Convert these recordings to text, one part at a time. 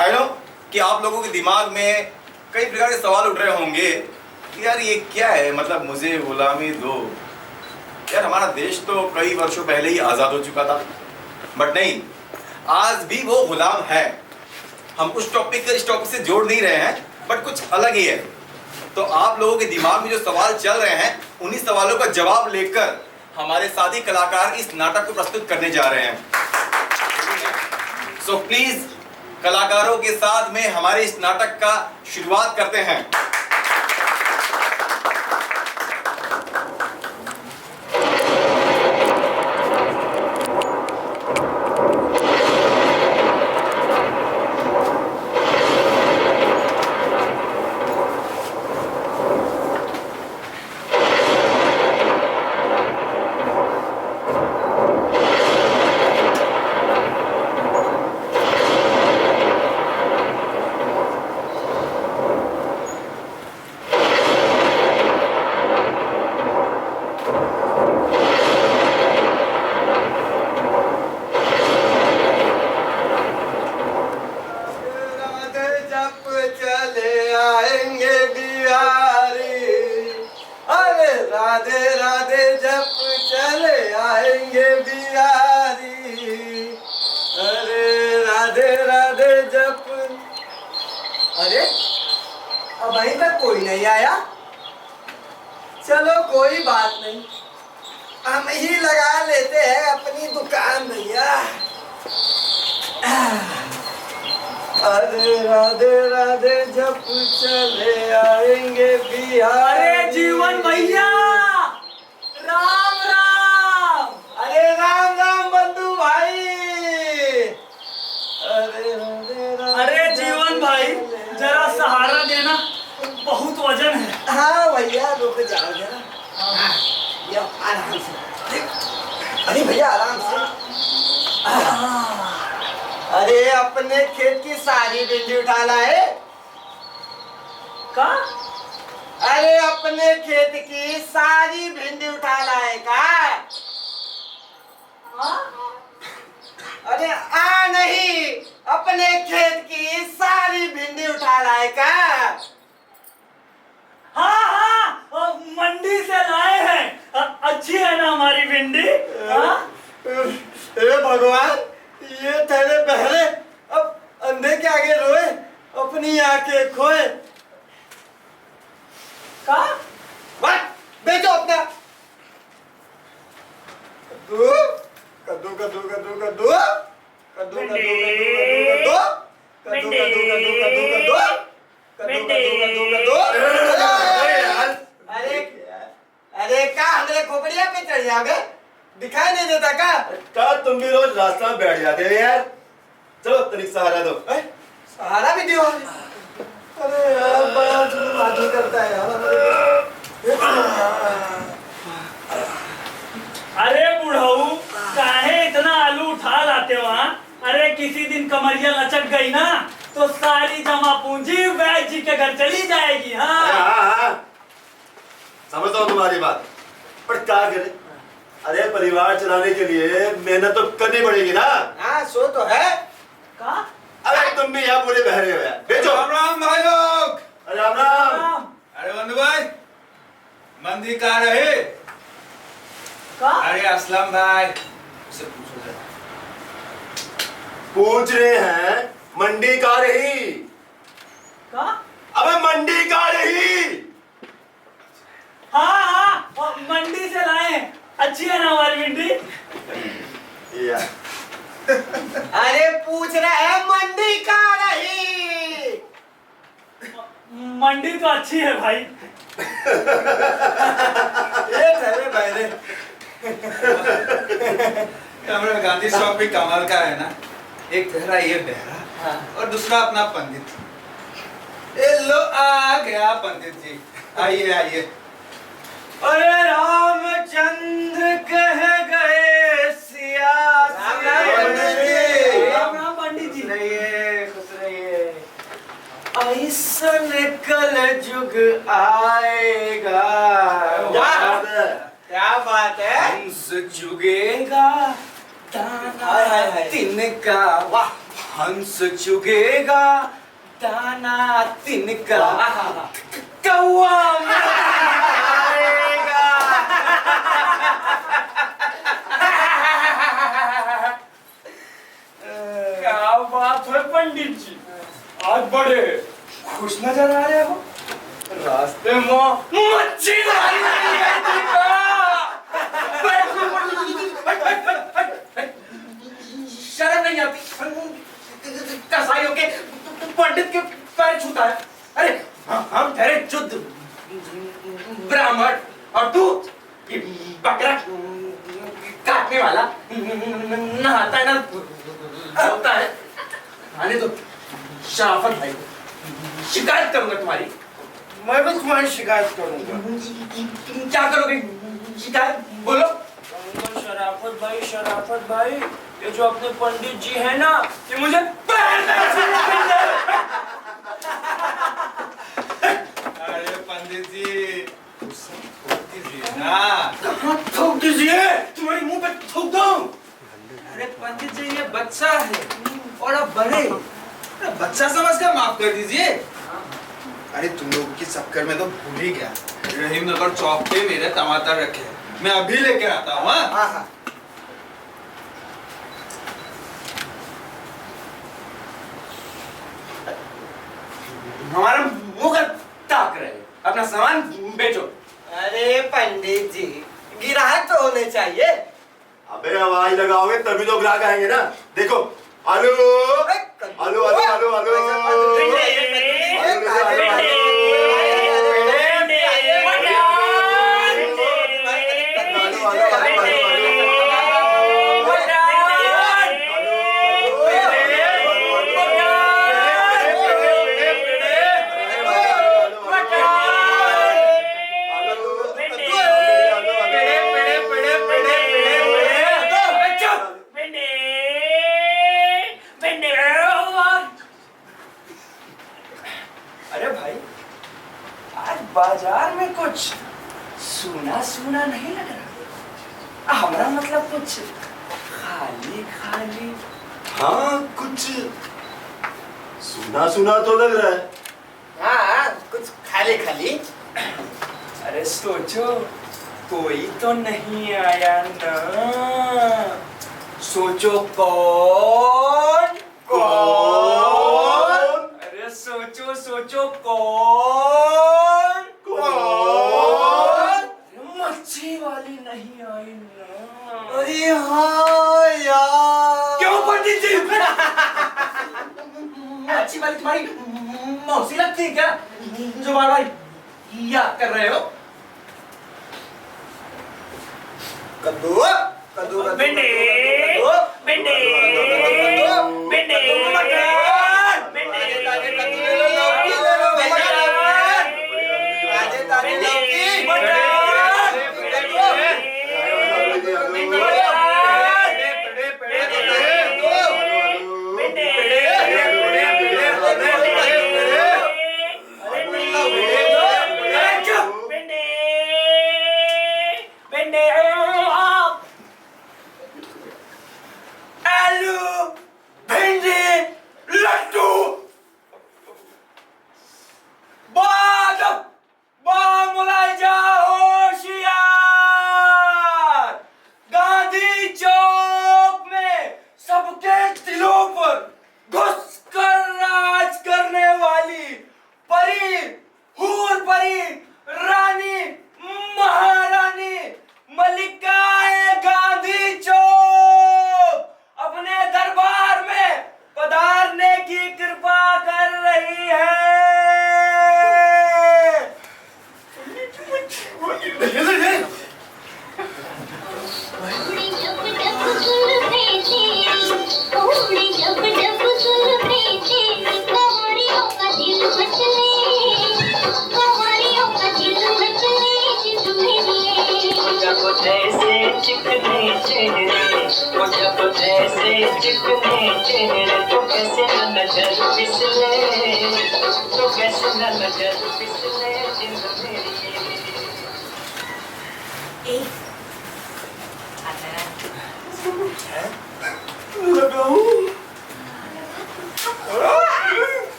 I know कि आप लोगों के दिमाग में कई प्रकार के सवाल उठ रहे होंगे कि यार ये क्या है, मतलब मुझे गुलामी दो। यार हमारा देश तो कई वर्षों पहले ही आज़ाद हो चुका था, बट नहीं, आज भी वो गुलाम है। हम उस टॉपिक से इस टॉपिक से जोड़ नहीं रहे हैं, बट कुछ अलग ही है। तो आप लोगों के दिमाग में जो सवाल चल रहे हैं, उन्हीं सवालों का जवाब लेकर हमारे साथी कलाकार इस नाटक को प्रस्तुत करने जा रहे हैं। सो प्लीज कलाकारों के साथ में हमारे इस नाटक का शुरुआत करते हैं। राधे राधे जप चले आएंगे बिहारी। अरे राधे राधे जप। अरे अब अभी तक कोई नहीं आया। चलो कोई बात नहीं, हम ही लगा लेते हैं अपनी दुकान भैया। अरे राधे राधे जप चले आएंगे बिहार। अरे जीवन भैया, राम राम। अरे राम राम बंधु भाई। अरे राधे राधे। अरे जीवन भाई, जरा सहारा देना, बहुत वजन है। हाँ भैया रुक जाओ जरा। हाँ, ये आराम से। अरे भैया आराम से। अरे अपने खेत की सारी भिंडी उठा लाए। का? अरे अपने खेत की सारी भिंडी उठा लाए का? अरे नहीं, अपने खेत की सारी भिंडी उठा लाए का? हाँ, मंडी से लाए हैं। अच्छी है ना हमारी भिंडी? हे भगवान, ये तेरे बहरे अब अंधे के आगे रोए, अपनी आंखें खोए। का? बेचो अपना। कद्दू कद्दू कद्दू कद्दू कद्दू कद्दू कद्दू कद्दू कद्दू कद्दू कद्दू कद्दू कद्दू कद्दू। अरे अरे का हमरे खोपड़िया पे चढ़ जाओगे? दिखाई नहीं देता का तुम भी रोज रास्ता में बैठ जाते हो यार। चलो तनिक सहारा दो। सहारा भी दियो। अरे यार बड़ा जुल्म करता है यार। अरे बुढ़ऊ, काहे इतना आलू उठा लाते वहाँ? अरे किसी दिन कमरिया लचक गई ना तो सारी जमा पूंजी वैद्य जी के घर चली जाएगी। हाँ समझता हूँ तुम्हारी बात, पर क्या करे? अरे परिवार चलाने के लिए मेहनत तो करनी पड़ेगी ना। हाँ सो तो है का? अरे तुम भी यहाँ पूरे बहरे हो यार। भेजो। राम राम भाई लोग। अरे राम राम। अरे बंधु भाई, मंदी कहाँ रहे? का? अरे असलम भाई, उससे पूछो जरा। पूछ रहे हैं मंडी कहाँ रही? का? अबे मंडी कहाँ रही? हाँ, मंडी से लाए। अच्छी है ना हमारी भिंडी? यार अरे पूछ रहा है मंडी कहाँ रही? मंडी तो अच्छी है भाई। ये ठहरे बहरे। हमारे गांधी चौक भी कमाल का है ना, एक ठहरा ये बहरा और दूसरा अपना पंडित। ए लो आ गया पंडित जी, आइए आइए। अरे रामचंद्र कह गए सिया। राम राम पंडित जी। राम राम पंडित जी। रहिए खुश रहिए। ऐसन कल जुग आएगा। क्या बात है? हंस जुगेगा हाय हाय हाय। तिनका, वाह हंस चुगेगा दाना तिनका कौवा मारेगा। क्या बात है पंडित जी, आज बड़े खुश नजर आ रहे हो। रास्ते में मच्छी मारी गई है तुमको। शर्म नहीं आती कसाईयों के पंडित के पैर छूता है। अरे हम ठहरे शुद्ध ब्राह्मण और तू ये बकरा काटने वाला नहाता है ना होता है। आने तो शराफत भाई, शिकायत करूंगा तुम्हारी। मैं भी तुम्हारी शिकायत करूंगा। क्या करोगे शिकायत बोलो। शराफत भाई, ये जो अपने पंडित जी है ना, ये मुझे पैर नहीं छूने देते। अरे पंडित जी ठोक दीजिए ना। कहाँ थूक दीजिए, तुम्हारे मुंह पे थूक दो। अरे पंडित जी ये बच्चा है और अब बड़े, अरे बच्चा समझकर माफ कर दीजिए। अरे तुम लोगों के चक्कर में तो भूल ही गया, रहीम नगर चौक पे मेरे टमाटर रखे हैं, मैं अभी लेके आता हूँ। हाँ हमारा मुंह का ताक रहे, अपना सामान बेचो। अरे पंडित जी, गिराहक तो होने चाहिए। अबे आवाज लगाओगे तभी तो ग्राहक आएंगे ना। देखो आलू आलू आलू आलू आलू बाजार में कुछ सूना सूना नहीं लग रहा, हमारा मतलब कुछ खाली खाली। हाँ कुछ सुना सुना तो लग रहा है। हाँ कुछ खाली खाली। अरे सोचो, कोई तो नहीं आया ना। सोचो कौन कौन? अरे सोचो सोचो कौन कौन? मच्छी वाली नहीं आई ना। अरे हाँ यार। क्यों पंडित जी? अच्छी वाली तुम्हारी मौसी लगती है क्या, जो बार बार याद कर रहे हो? कद्दू कद्दू भिंडी, भिंडी, भिंडी,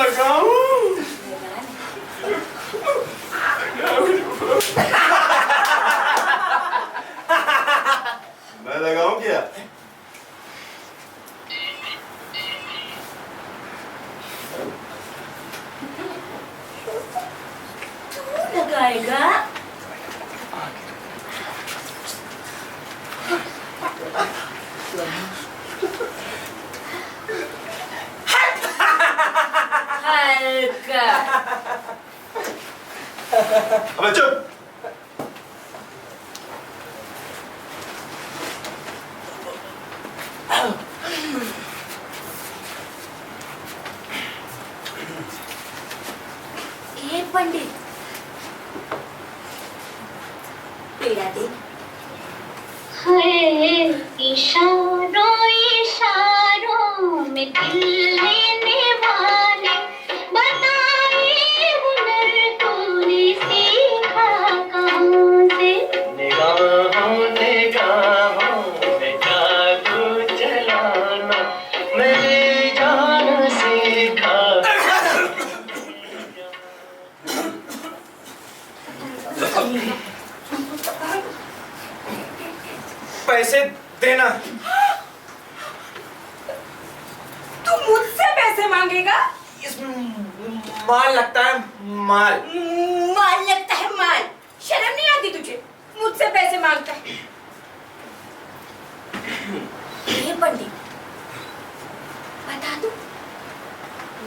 लगाऊं? मैं लगाऊं क्या? तू लगाएगा? हल्का। अबे चुप। ए पंडित, पेड़ा दे। इशारों इशारों में दिल लेने वाले बताए हुनर तूने सीखा कहाँ से? निगाहों निगाहों में जादू चलाना मैंने जान सीखा। पैसे देना। तू मुझसे पैसे मांगेगा? माल लगता है, माल। माल लगता है माल। शर्म नहीं आती तुझे? मुझसे पैसे मांगता है। ये पंडित, बता दूं,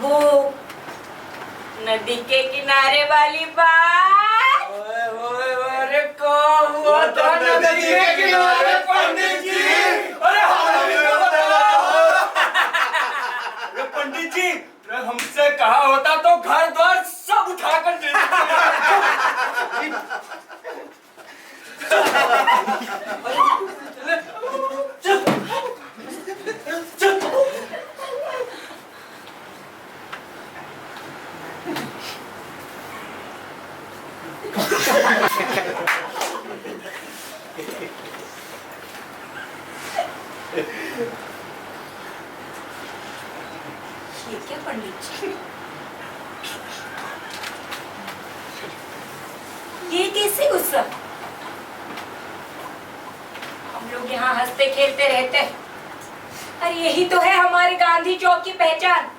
वो नदी के किनारे वाली बात। ओए ओए ओए, अरे कौन हुआ था नदी के किनारे पंडित जी? अरे पंडित जी, हमसे कहा होता तो घर द्वार सब उठाकर दे ये क्या पंडित जी? ये कैसे गुस्सा? हम लोग यहाँ हंसते खेलते रहते हैं, और यही तो है हमारे गांधी चौक की पहचान।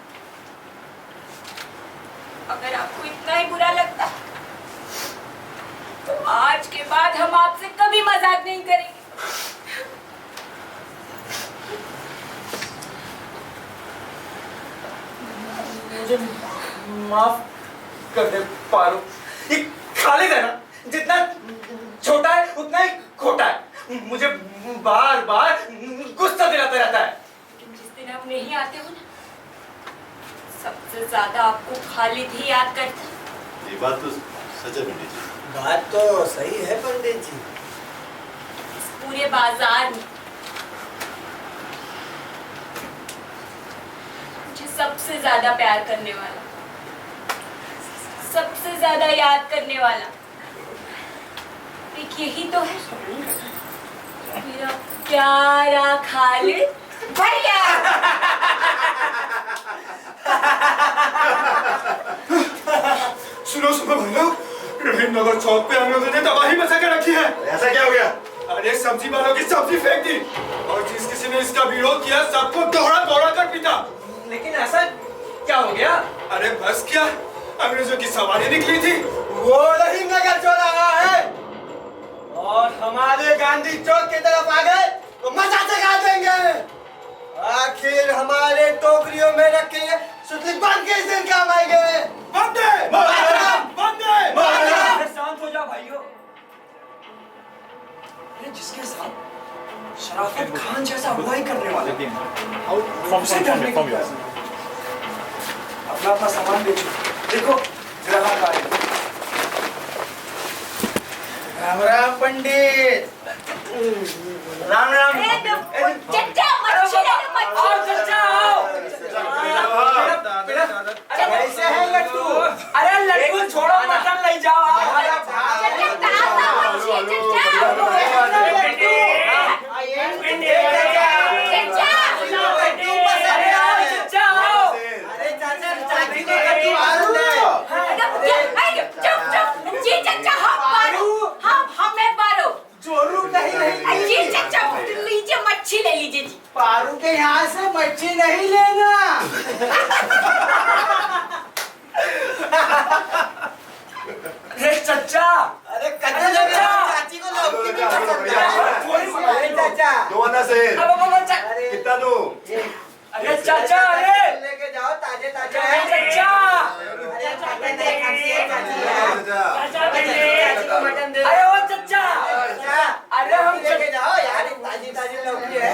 अगर आपको इतना ही बुरा लगता तो आज के बाद हम आपसे कभी मजाक नहीं करेंगे। मुझे माफ कर दे पारो। ये खाली है ना, जितना छोटा है उतना ही खोटा है। मुझे बार बार गुस्सा दिलाता रहता है। लेकिन जिस दिन आप नहीं आते हो ना, सबसे ज्यादा आपको खालिद ही याद करता है। ये बात तो सच है पंडित जी। बात तो सही है पंडित जी। इस पूरे बाजार में मुझे सबसे ज्यादा प्यार करने वाला, सबसे ज्यादा याद करने वाला एक यही तो है, मेरा प्यारा खालिद भैया। सुनो सुनो भाई लोग, रहीम नगर चौक पे हम लोगों ने तबाही मचा के रखी है। ऐसा क्या हो गया? अरे सब्जी वालों की सब्जी फेंक दी, और जिस किसी ने इसका विरोध किया सबको दौड़ा दौड़ा कर पीटा। लेकिन ऐसा क्या हो गया? अरे बस क्या, अंग्रेजों की सवारी निकली थी। वो रहीम नगर चौराहा है, और हमारे गांधी चौक की तरफ आ गए तो मजा चखा देंगे। आखिर हमारे टोकरियों में रखे सुतली बंद के दिन काम आएंगे। बंदे बंदे शांत हो जाओ भाइयों। अरे जिसके साथ शराफत खान जैसा हुआ ही करने वाले उसे डरने की क्या जरूरत? अपना अपना सामान बेचो। देखो ग्राहक आए। राम राम पंडित। राम राम। चचा मच्छी लेने मच्छी। और चचा आओ। कैसे है लड्डू? अरे लड्डू छोड़ो, मटन ले जाओ। चचा नहीं लेना। अरे चचा, अरे कच्चे चाचा। चाची को लौकी भी हेलो, पसंद बढ़िया, है। बढ़िया। अरे चाचा, दो अन्ना से अरे कितना दो? अरे चाचा, अरे लेके जाओ, ताजे ताजे अरे हैं। चचा, अरे चाचा नहीं खाती है चाची है। चाचा। चाची को मटन दे। अरे ओ चचा, चाचा, अरे हम लेके जाओ यार, ताजी ताजी लौकी है।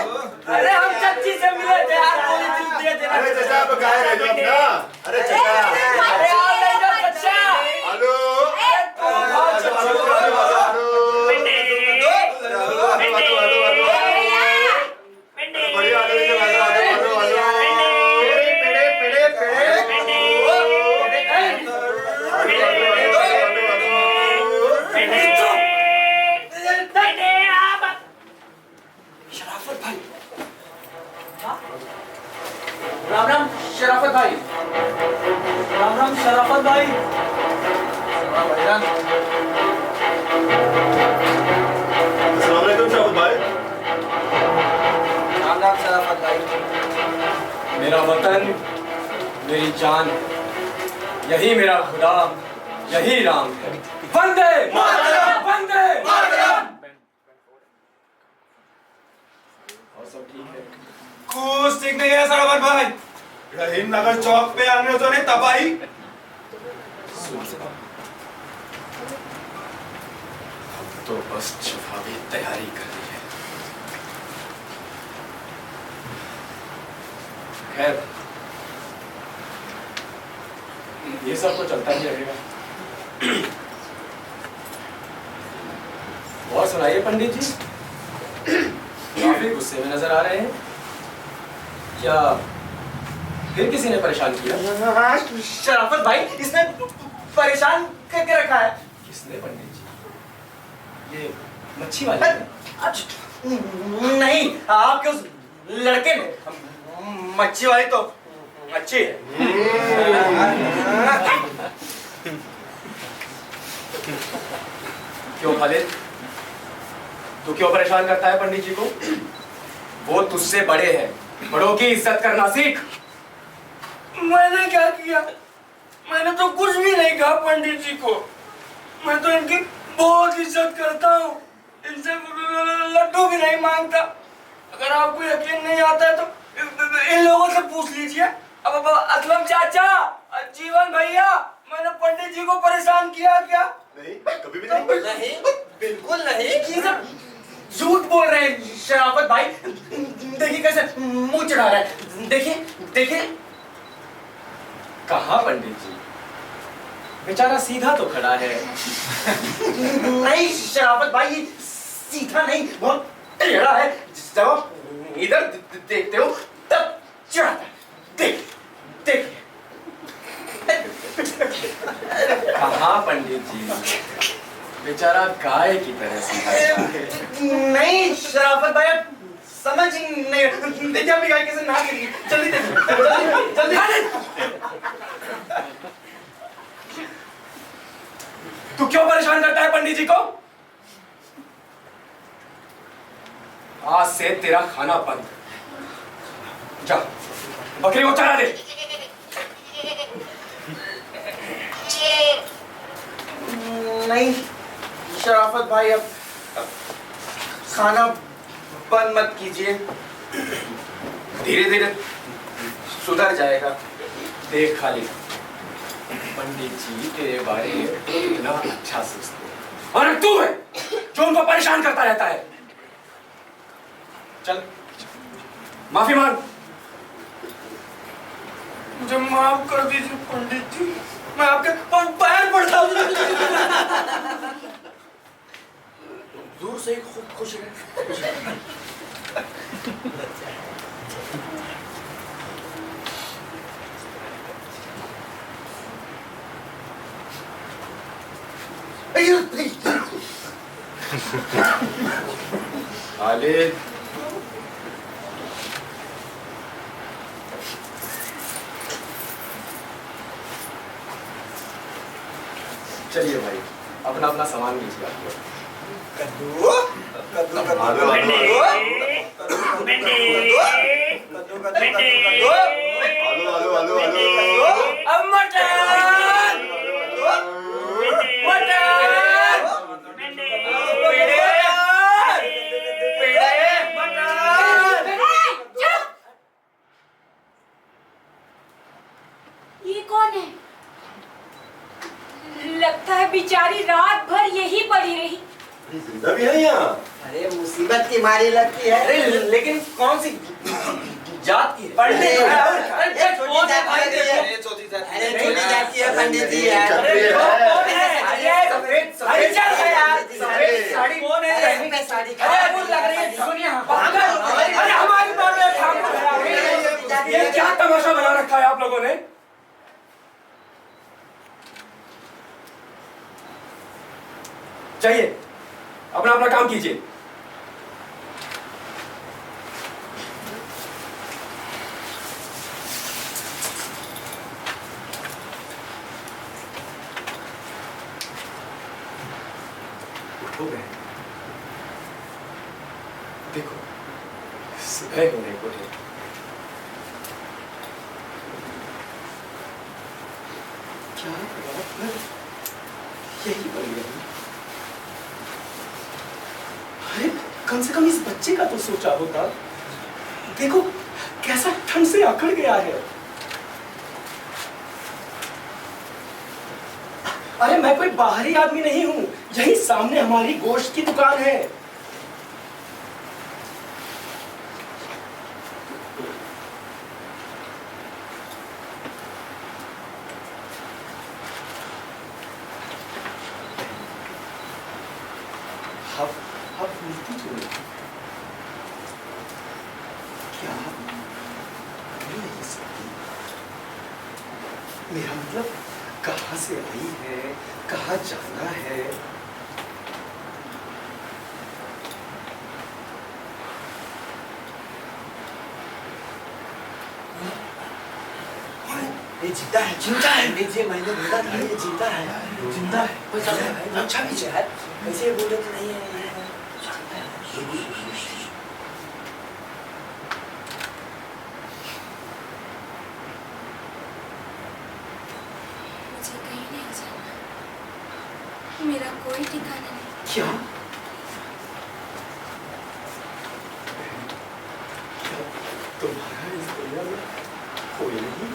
अरे हम चच्ची से मिले थे यार, गोली चूत दे देना। अरे चाचा आप कहाँ रह जाओ अपना? अरे चाचा। अरे आओ ले जाओ चचा। हेलो। शराफत भाई, राम राम शराफत भाई। राम राम शराफत भाई। अस्सलाम वालेकुम शराफत भाई। राम राम शराफत भाई। मेरा वतन, मेरी जान, यही मेरा खुदा, यही राम है। वंदे मातरम, वंदे मातरम। और सब ठीक है? कुछ ठीक नहीं है शराफत भाई। रहीम नगर चौक पे अंग्रेजों ने तबाही। तो बस जवाबी तैयारी कर ली है। खैर, ये सब तो चलता ही रहेगा। और सुनाइए पंडित जी, काफी गुस्से में नजर आ रहे हैं। क्या फिर किसी ने परेशान किया? हाँ शराफत भाई, इसने परेशान करके रखा है। किसने पंडित जी? ये मच्छी वाले? नहीं, आपके उस लड़के ने। मच्छी वाली तो मच्छी है। क्यों खालिद, तू क्यों परेशान करता है पंडित जी को? वो तुझसे बड़े हैं, बड़ों की इज्जत करना सीख। मैंने क्या किया? मैंने तो कुछ भी नहीं कहा पंडित जी को। मैं तो इनकी बहुत इज्जत करता हूँ, इनसे लड्डू भी नहीं मांगता। अगर आपको यकीन नहीं आता है तो इन लोगों से पूछ लीजिए। अब असलम चाचा, जीवन भैया, मैंने पंडित जी को परेशान किया क्या? नहीं, कभी भी नहीं। नहीं, बिल्कुल नहीं। ये सब झूठ बोल रहे हैं शराफत भाई। देखिए कैसे मुंह चढ़ा रहा है। देखिए देखिए। कहाँ पंडित जी? बेचारा सीधा तो खड़ा है। नहीं शराफत भाई, ये सीधा नहीं, बहुत टेढ़ा है। जब आप इधर देखते हो तब चढ़ाता है। देख देखिए। कहाँ पंडित जी? बेचारा गाय की तरह सीधा है। नहीं शराफत भाई, आप समझ ही नहीं। देखिए अभी गाय कैसे नहा के लिए। जल्दी देखिए, जल्दी जल्दी। तू क्यों परेशान करता है पंडित जी को? आज से तेरा खाना बंद। जा, बकरी को चरा दे। नहीं शराफत भाई, अब खाना बंद मत कीजिए। धीरे धीरे सुधर जाएगा। देख खालिद, पंडित जी तेरे बारे में इतना अच्छा सोचते हैं, और तू है जो उनको परेशान करता रहता है। चल माफी मांग। मुझे माफ कर दीजिए पंडित जी, मैं आपके पैर पड़ता हूँ। दूर से ही खूब खुश है। खालिद, चलिए भाई, अपना अपना सामान लीजिए। कद्दू, कद्दू, कद्दू, आलू, आलू, कद्दू, कद्दू, कद्दू, आलू आलू आलू आलू अब मटन ये कौन है? लगता है बेचारी रात भर यही पड़ी रही। जिंदा भी है यहाँ। अरे मुसीबत की मारी लगती है। अरे लेकिन कौन सी जात की है? पंडित अरे, ये छोटी जाति है। अरे छोटी जाति अरे छोटी जाति है पंडित जी है। छतरी है। सफेद चल है यार। सफेद साड़ी कौन है? रंग में साड़ी का। अरे वो लग रही है दुनिया। अरे हमारी बात में ठाकुर है। ये क्या तमाशा बना रखा है आप लोगों ने? चाहिए अपना अपना काम कीजिए। उठो गए, देखो सुबह होने को है। क्या रात भर यही बन गई? अरे कम से कम इस बच्चे का तो सोचा होता। देखो कैसा ठंड से अकड़ गया है। अरे मैं कोई बाहरी आदमी नहीं हूं, यही सामने हमारी गोश्त की दुकान है। अब मिलती क्यों नहीं? क्या मिल नहीं सकती? मेरा मतलब कहाँ से आई है, कहाँ जाना है? ये जिंदा है, जिंदा है। नीचे मैंने बोला था ये जिंदा है, जिंदा है। अच्छा भी है, ऐसे बोले तो नहीं है। मुझे कहीं नहीं जाना, मेरा कोई ठिकाना नहीं। क्या? क्या तुम्हारा इस दुनिया में कोई नहीं?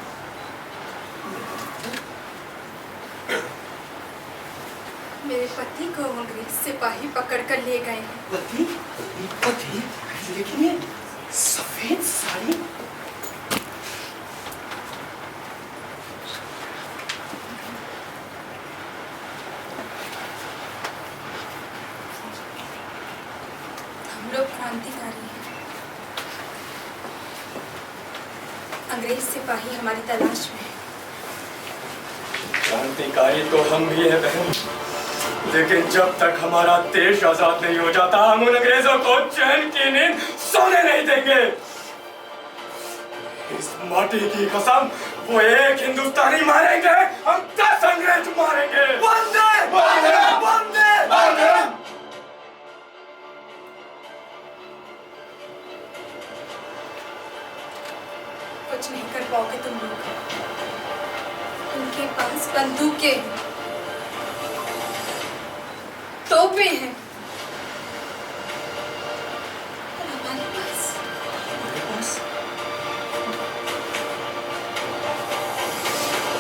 मेरे पति को अंग्रेज सिपाही पकड़ कर ले गए हैं। पति? पति? लेकिन ये सफेद साड़ी? हम लोग क्रांतिकारी हैं। अंग्रेज सिपाही हमारी तलाश में है। क्रांतिकारी तो हम भी हैं बहन, लेकिन जब तक हमारा देश आजाद नहीं हो जाता हम उन अंग्रेजों को चैन की नींद सोने नहीं देंगे। इस माटी की कसम, वो एक हिंदुस्तानी मारेंगे, हम 10 अंग्रेज मारेंगे। वंदे मातरम! वंदे मातरम! कुछ नहीं कर पाओगे तुम लोग। उनके पास बंदूकें हैं, तोपें हैं, और हमारे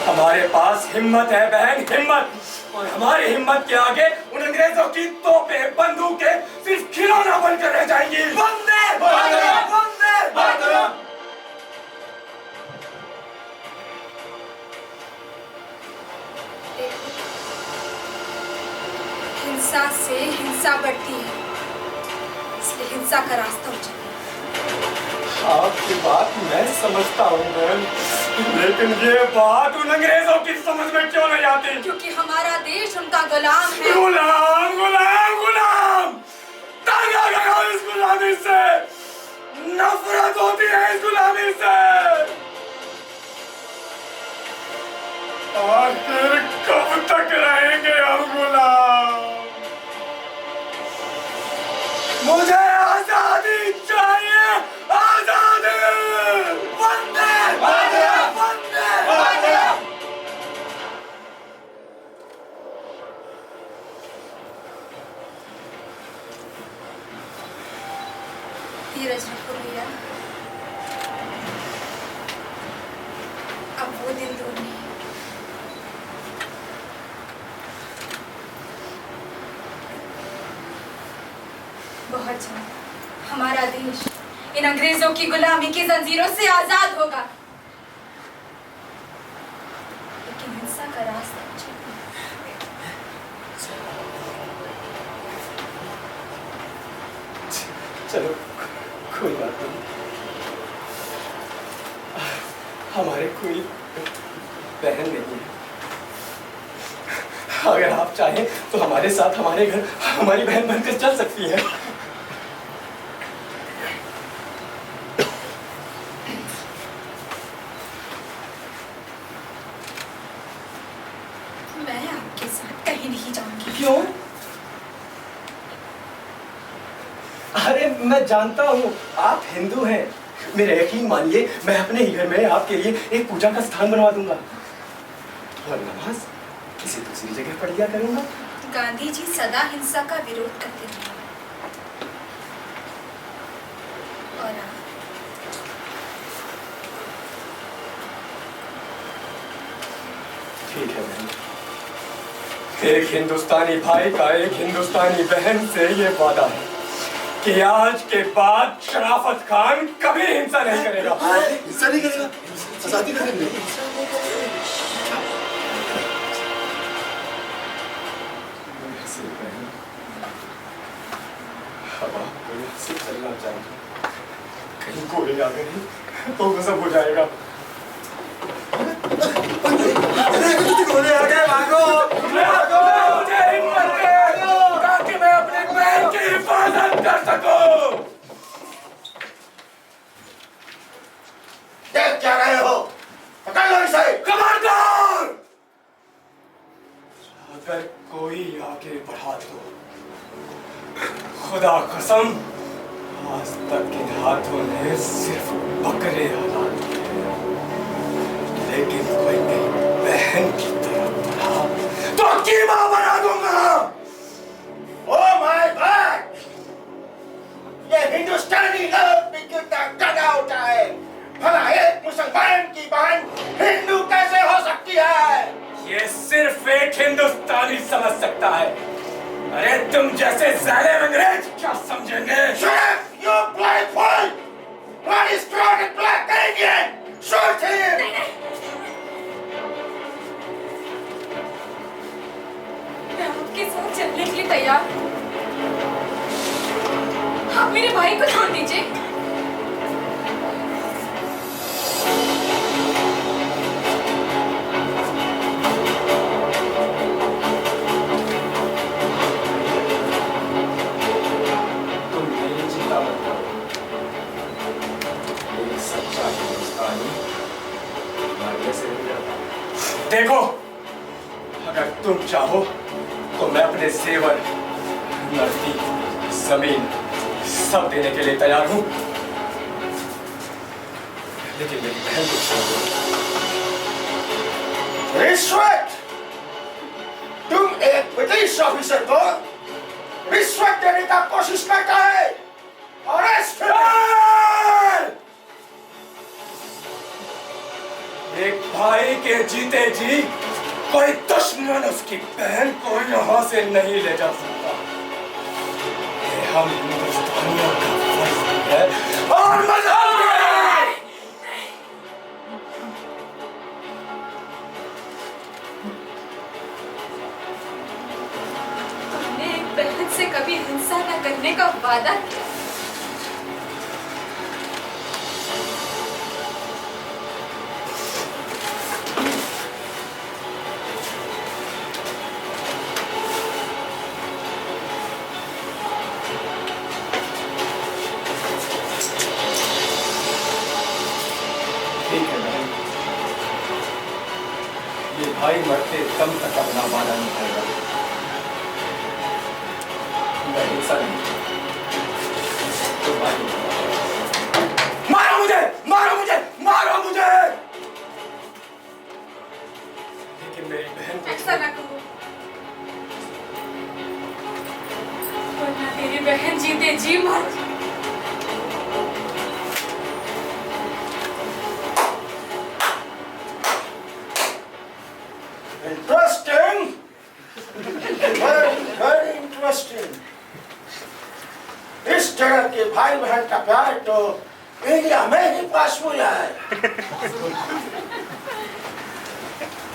हमारे पास हिम्मत है बहन, हिम्मत। और हमारी हिम्मत के आगे उन अंग्रेजों की तोपें, बंदूकें सिर्फ खिलौना बनकर रह जाएंगी। वंदे मातरम! वंदे मातरम! हिंसा से हिंसा बढ़ती है, इसलिए हिंसा का रास्ता उचित। आपकी बात मैं समझता हूँ बहन, लेकिन ये बात उन अंग्रेजों की समझ में क्यों नहीं आती? क्योंकि हमारा देश उनका गुलाम है। गुलाम गुलाम गुलाम! तागा लगाओ इस गुलामी से! नफरत होती है इस गुलामी से! आखिर कब तक रहेंगे हम गुलाम? मुझे आजादी चाहिए, आजादी! वो दिन दूर नहीं। बहुत जल्द हमारा देश इन अंग्रेजों की गुलामी की जंजीरों से आजाद होगा, लेकिन हिंसा का रास्ता चलो कोई बात नहीं, हमारे कोई बहन नहीं है। अगर आप चाहें तो हमारे साथ हमारे घर हमारी बहन बनकर चल सकती है। मैं आपके साथ कहीं नहीं जाऊंगी। क्यों? अरे मैं जानता हूँ आप हिंदू हैं, मेरा यकीन मानिए मैं अपने ही घर में आपके लिए एक पूजा का स्थान बनवा दूंगा और नमाज किसी दूसरी जगह पढ़ लिया करूंगा। गांधी जी सदा हिंसा का विरोध करते थे और आप ठीक है बहन, एक हिंदुस्तानी भाई का एक हिंदुस्तानी बहन से ये वादा है कि आज के बाद शराफत खान कभी हिंसा नहीं करेगा। हिंसा नहीं करेगा, आजादी करेंगे। अब आप कोई से चलना चाहिए, कहीं गोली आ गई तो वो सब हो जाएगा। गोले आ गए, भागो भागो। मुझे हिम्मत दे ताकि मैं अपनी बहन की हिफाजत कर सकूं। देख क्या रहे हो, पकड़ लो इसे। कमांडर, अगर कोई आगे बढ़ा तो खुदा कसम आज तक इन हाथों ने सिर्फ बकरे हलाल किए, लेकिन कोई मेरी बहन की तरफ बढ़ा तो कीमा बना दूंगा। ओ माय गॉड, ये हिंदुस्तानी लोग भी कितना गधा होता है। भला एक मुसलमान की बहन हिंदू कैसे हो सकती है? ये सिर्फ एक हिंदुस्तानी समझ सकता है। अरे तुम जैसे जालिम अंग्रेज क्या समझेंगे? Shut up, you black fool! Bloody strong black Indian! Shoot him! मैं आपके साथ चलने के लिए तैयार हूँ। आप मेरे भाई को छोड़ दीजिए। तुम मेरी चिंता मत करो, एक सच्चा हिंदुस्तानी मारने से नहीं डरता। देखो, अगर तुम चाहो तो मैं अपने सेवर, नर्ती, जमीन सब देने के लिए तैयार हूं, लेकिन मेरी बहन को छोड़ दो। रिश्वत! तुम एक ब्रिटिश ऑफिसर को रिश्वत देने का कोशिश करता है। अरेस्ट! एक भाई के जीते जी कोई दुश्मन उसकी बहन को यहाँ से नहीं ले जा सकता। ये हम हिंदुस्तानियों का फर्ज है और मजहब भी है। हमने एक बहन से कभी हिंसा न करने का वादा किया। ठीक है बहन, ये भाई मरते दम तक अपना वादा निभाएगा। मैं हिंसा नहीं, तो भाई मारो मुझे, मारो मुझे, मारो मुझे, लेकिन मेरी बहन को ऐसा ना करो, वरना तेरी बहन जीते जी मर जाए। भाई बहन का प्यार तो इंडिया में ही पॉसिबल है,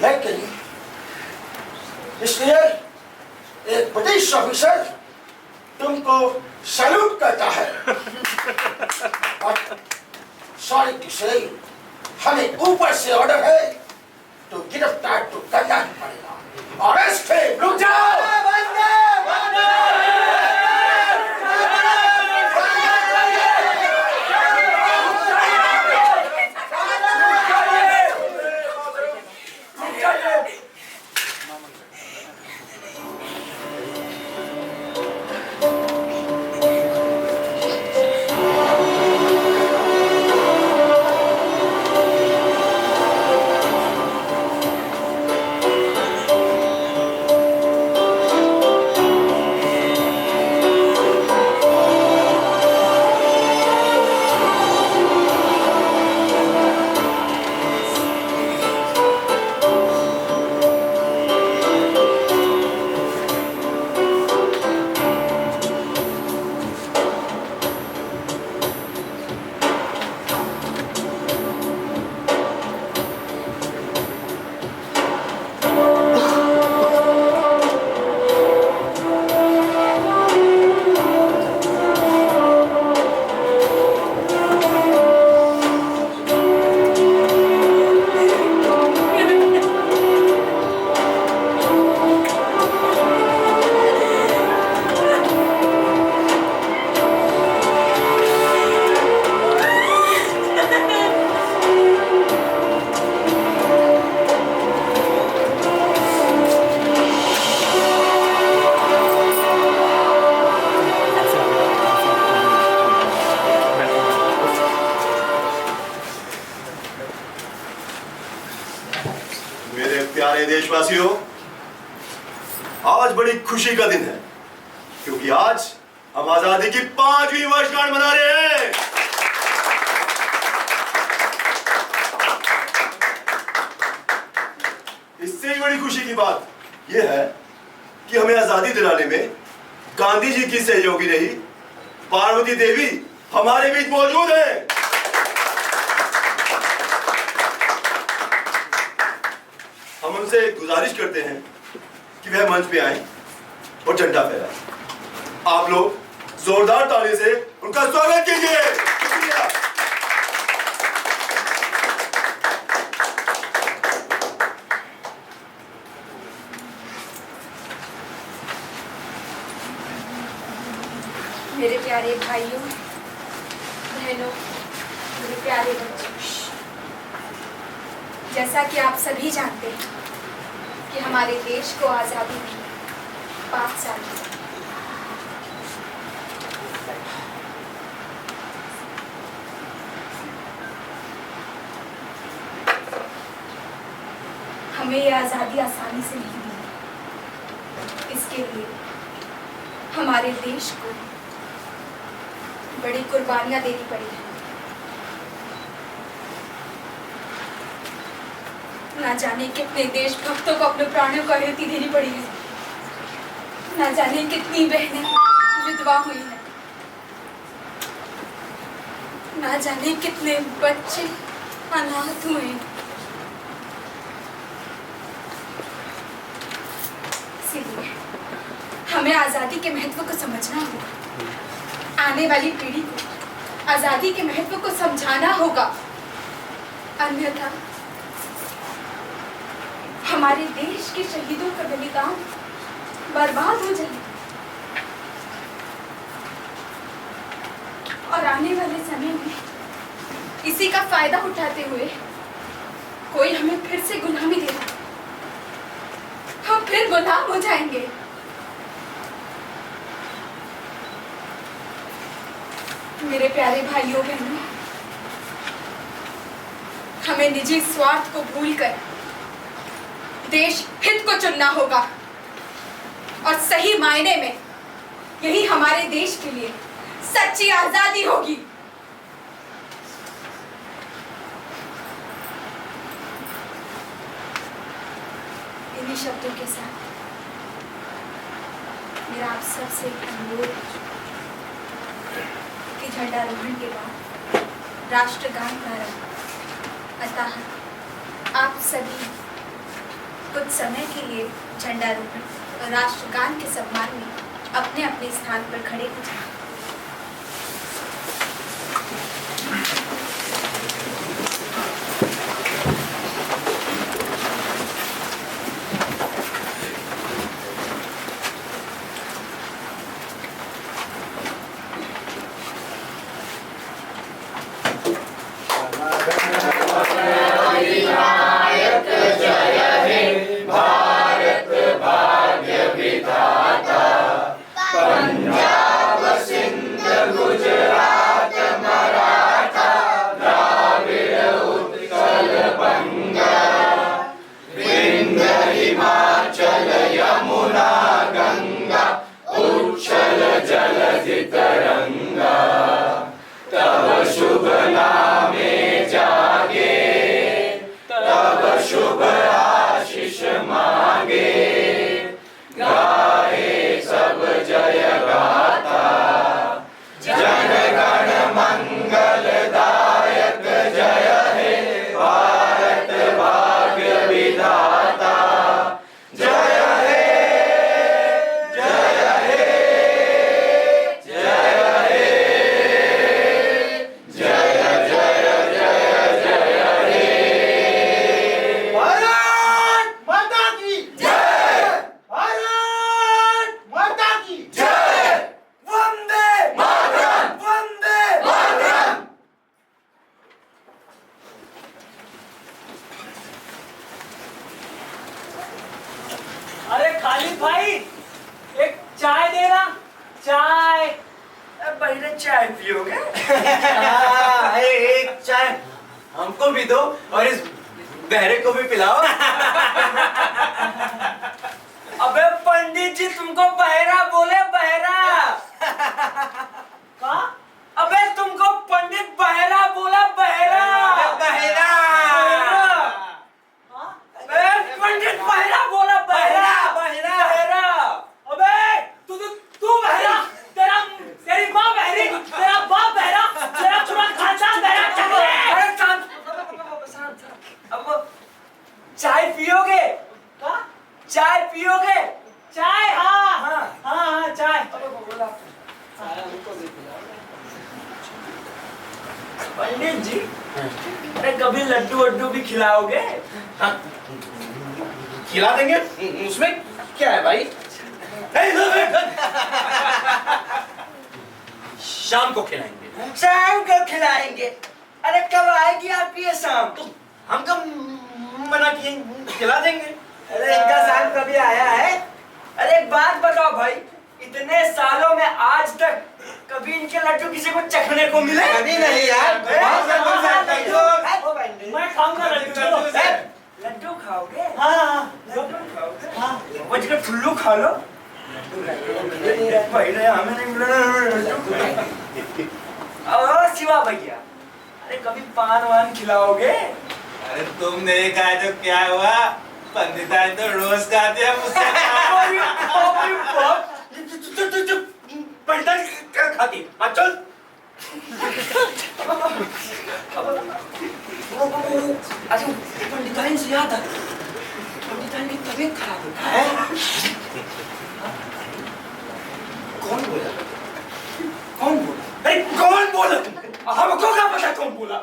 लेकिन इसलिए एक ब्रिटिश ऑफिसर तुमको सैल्यूट करता है। सॉरी टू से हमें ऊपर से ऑर्डर है तो गिरफ्तार तो करना ही पड़ेगा। और इसके रुक जाओ। प्यारे देशवासियों, आज बड़ी खुशी का दिन है क्योंकि आज हम आजादी की 5वीं वर्षगांठ मना रहे हैं। इससे बड़ी खुशी की बात यह है कि हमें आजादी दिलाने में गांधी जी की सहयोगी रही पार्वती देवी हमारे बीच मौजूद है। हम उनसे गुजारिश करते हैं कि वह मंच पे आए और झंडा फहराएं। आप लोग जोरदार ताली से उनका स्वागत कीजिए। शुक्रिया। मेरे प्यारे भाइयों बहनों, मेरे प्यारे बच्चों, जैसा कि आप सभी जानते हैं कि हमारे देश को आज़ादी मिली 5 साल में। हमें ये आज़ादी आसानी से नहीं मिली। इसके लिए हमारे देश को बड़ी कुर्बानियां देनी पड़ी है। ना जाने कितने देशभक्तों को अपने प्राणों को आहुति देनी पड़ी है। ना जाने कितनी बहनें विधवा हुई हैं। ना जाने कितने बच्चे अनाथ हुए हैं। इसीलिए हमें आज़ादी के महत्व को समझना होगा। आने वाली पीढ़ी को आज़ादी के महत्व को समझाना होगा, अन्यथा हमारे देश के शहीदों का बलिदान बर्बाद हो जाएगा। और आने वाले समय में इसी का फायदा उठाते हुए कोई हमें फिर से गुलामी देगा। हम फिर गुलाम हो जाएंगे। मेरे प्यारे भाइयों बहनों, हमें निजी स्वार्थ को भूलकर देश हित को चुनना होगा और सही मायने में यही हमारे देश के लिए सच्ची आजादी होगी। इन्हीं शब्दों के साथ मेरा आप सबसे एक अनुरोध है कि झंडारोहण के बाद राष्ट्रगान प्रारंभ। अतः आप सभी कुछ समय के लिए झंडारोहण और राष्ट्रगान के सम्मान में अपने अपने स्थान पर खड़े हो जाएं। अरे खालिद भाई, एक चाय देना, चाय। पहले चाय पियोगे? एक चाय हमको भी दो और इस बहरे को भी पिलाओ। अबे पंडित जी, तुमको बहरा बोले, बहरा। का? अबे तुमको पंडित बहरा बोला, बहरा। बहरा। अबे पंडित बहरा बोला, बहरा, बहरा, बहरा। अबे तू बहरा, तेरी माँ बहरी, तेरा बाप बहरा, तेरा पूरा खानदान बहरा, चकले। अरे शांत, अब चाय पियोगे? का? चाय पियोगे? चाय? हाँ हाँ। हाँ, चाय। पंडित जी, अरे कभी लड्डू वड्डू भी खिलाओगे? खिला देंगे, उसमें क्या है भाई? शाम को खिलाएंगे। शाम को खिलाएंगे? अरे कब आएगी आपकी ये शाम? तो हम कब मना किए, खिला देंगे। अरे इनका शाम कभी आया है? अरे एक बात बताओ भाई, इतने सालों में आज तक कभी इनके लड्डू किसी को चखने को मिले? कभी नहीं यार। मैं खाऊंगा लड्डू। लड्डू खाओगे? हाँ। लड्डू खाओगे? हाँ। बच के ठुल्लू खा लो। पहले हमें नहीं मिला। ओ शिवा भैया, अरे कभी पान वान खिलाओगे? अरे तुमने कहा तो क्या हुआ? पंडितान तो रोज खाते हैं मुझसे। पंडितान क्या खाती? चल। अच्छा, पंडितान से याद है, पंडितान की तबीयत खराब है। कौन बोला? कौन बोला? अरे कौन बोला? हमको क्या पता कौन बोला?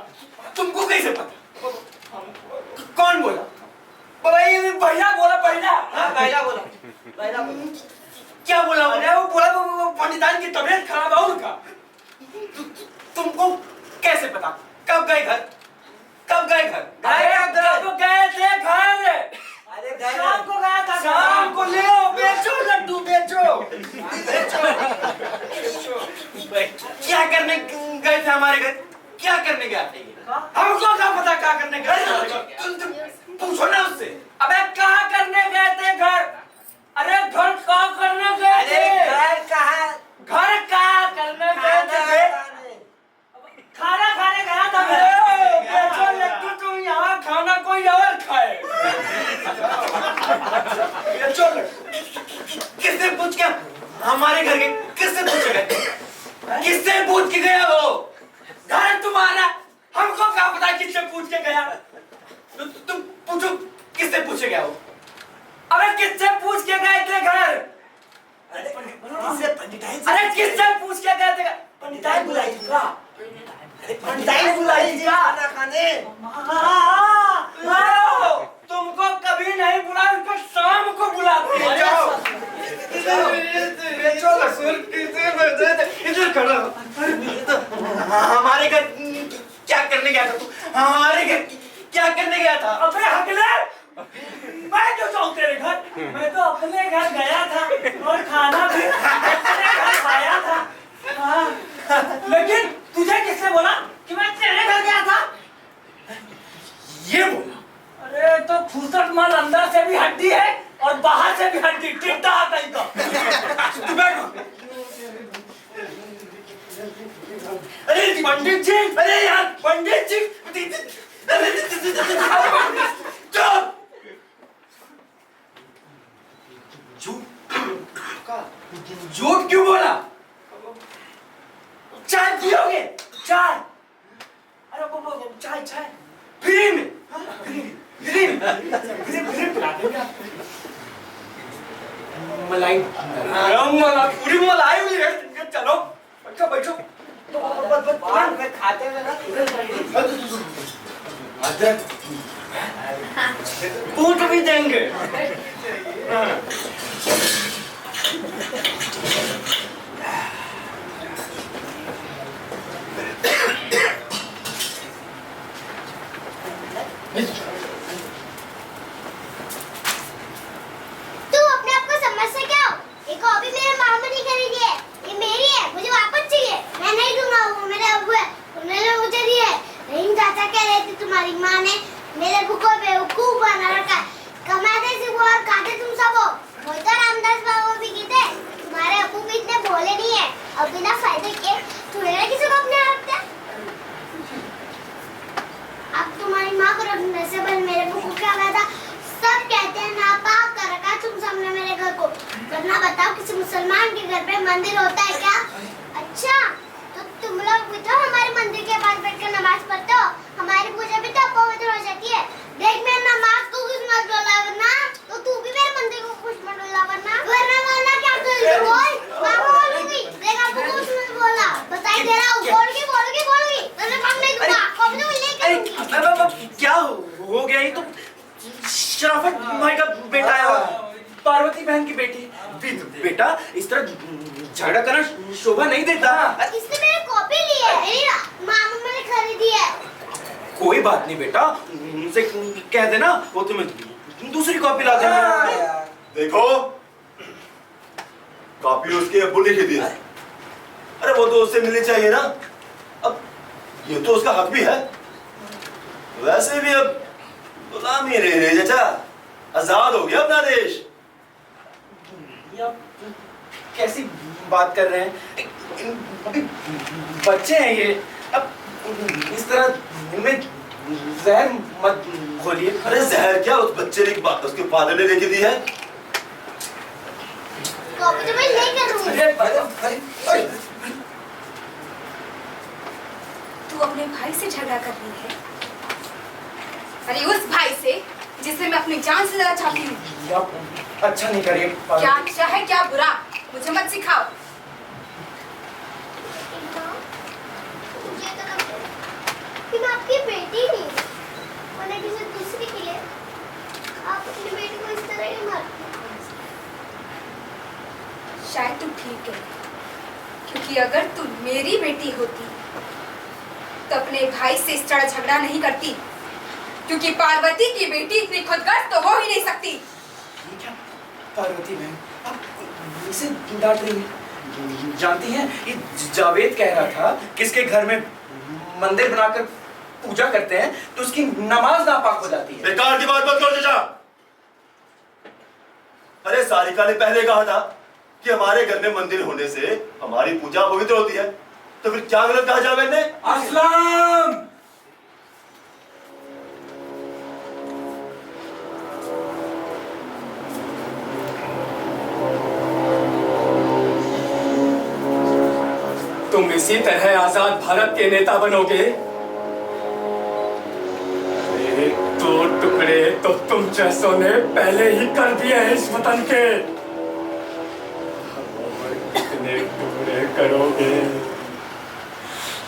तुमको कैसे पता? कौन बोला? भाई भैया बोला, भैया। हाँ भैया बोला, भैया बोला। क्या बोला? वो बोला वो पंडितान की तबीयत खराब है उनका। तुमको कैसे पता? कब गए घर? कब गए घर? कब गए थे घर? अरे शाम को गया था। शाम को ले आओ, बेचो लड्डू, बेचो। क्या करने गए थे हमारे घर? क्या करने गए थे? हमको क्या पता क्या करने गए थे? पूछो ना उससे। अबे कहाँ करने गए थे घर? अरे घर कहाँ करने गए थे? घर कहाँ? घर कहाँ करने गए थे? खाना खाने गया था मैं। पूछो किससे पूछे गया हो? अबे किससे पूछ के गए थे घर? अरे किससे पंडिताई से? अरे किससे पूछ के गए थे? पंडिताई बुलाई थी क्या? अरे पंडिताई बुलाई थी खाना खाने। तुमको कभी नहीं बुलाया, उसको शाम को बुलाते हैं। इधर खड़ा हो। हमारे घर क्या करने गया था तू? हमारे घर क्या करने गया था? अबे हकले, मैं क्यों जाऊं तेरे घर? मैं तो अपने घर गया था और खाना भी अपने घर खाया था। हाँ, लेकिन तुझे किसने बोला कि मैं तेरे घर गया था? ये बोला। अरे तो फुर्सत माल अंदर से भी हड्डी है और बाहर से भी हड्डी, टिड्डा कहीं का। तू बैठ। अरे पंडित जी, अरे यार पंडित जी, चुप। झूठ क्यों बोला? चाय पियोगे? चाय? अरे वो चाय चाय फ्री में, फ्री पिला देगा। मलाई, पूरी मलाई हुई है। चलो बैठो बैठो। बाद में खाते हैं ना। ऊँट भी देंगे। तू अपने आप को समझते क्या हो? ये कॉपी मेरे मामा ने खरीदी है, ये मेरी है, मुझे वापस चाहिए। मैं नहीं दूंगा, वो मेरे अब्बू है, उन्होंने मुझे दी है। लेकिन चाचा कह रहे थे तुम्हारी माँ ने मेरे अब्बू को बेवकूफ बना रखा है। कमाते सिर्फ और खाते तुम सब हो। वही तो रामदास बाबू भी कहते तुम्हारे अब्बू भी इतने भोले नहीं है और बिना फायदे के थोड़े ना किसी को अपने यहाँ रखते। अब तुम्हारी माँ को रखने से पहले मेरे अब्बू को क्या कहा था? सब कहते हैं नापाक कर रखा तुम सबने मेरे घर को। वरना बताओ किसी मुसलमान के घर पे मंदिर होता है क्या? अच्छा तो तुम लोग भी तो हमारे मंदिर के पास बैठकर नमाज पढ़ते हो। हमारी पूजा भी तो पवित्र हो जाती है। देख मेरे नमाज को कुछ मत बोला वरना तो तू भी मेरे मंदिर को कुछ मत बोला वरना क्या करोगी? बोल मैं बोलूंगी। देख आपको कुछ मत बोला, बताई दे रहा हूँ। बोलूंगी वरना काम नहीं दूंगा। कभी तो नहीं करूंगी। क्या हो गया? ये तो शराफत भाई का बेटा है और पार्वती बहन की बेटी। बेटा इस तरह झगड़ा करना शोभा नहीं देता। इसने मेरी कॉपी ली है, मेरी मामा ने खरीदी है। कोई बात नहीं बेटा, उनसे कह देना वो तुम्हें दूसरी कॉपी ला देना। देखो कॉपी उसके अब्बू ने खरीदी है। अरे वो तो उससे मिलनी चाहिए ना। अब ये तो उसका हक भी है। वैसे भी अब गुलामी नहीं रही चाचा, आजाद हो गया अपना देश। कैसी बात कर रहे हैं? बच्चे हैं ये, अब इस तरह इनमें जहर मत घोलिए। अरे जहर क्या, उस बच्चे ने बात उसके फादर ने लेके दी है। कॉपी तो मैं नहीं करूंगी। तू अपने भाई से झगड़ा कर रही है? अरे उस भाई से जिसे मैं अपनी जान से ज्यादा चाहती हूँ। अच्छा नहीं करिए। क्या अच्छा है क्या बुरा, मुझे मत सिखाओ। मुझे तो लगता है कि मैं आपकी बेटी नहीं हूँ, वरना किसी दूसरे के लिए आप अपनी बेटी को इस तरह ही मारती हैं। शायद तू ठीक है, क्योंकि अगर तू मेरी बेटी होती तो अपने भाई से इस तरह झगड़ा नहीं करती, क्योंकि पार्वती की बेटी इतनी खुदगर्ज तो हो ही नहीं सकती। क्या पार्वती बहन आप इसे डांट रही हैं? जानती हैं ये जावेद कह रहा था किसके घर में मंदिर बनाकर पूजा करते हैं तो उसकी नमाज नापाक हो जाती है। बेकार की बात मत करो चाचा। अरे सारिका ने पहले कहा था कि हमारे घर में मंदिर होने से हमारी पूजा पवित्र होती है, तो फिर क्या गलत कहा जावेद ने? असलम तुम इसी तरह आजाद भारत के नेता बनोगे। एक दो टुकड़े तो तुम जैसों ने पहले ही कर दिए हैं इस वतन के। कितने टुकड़े करोगे?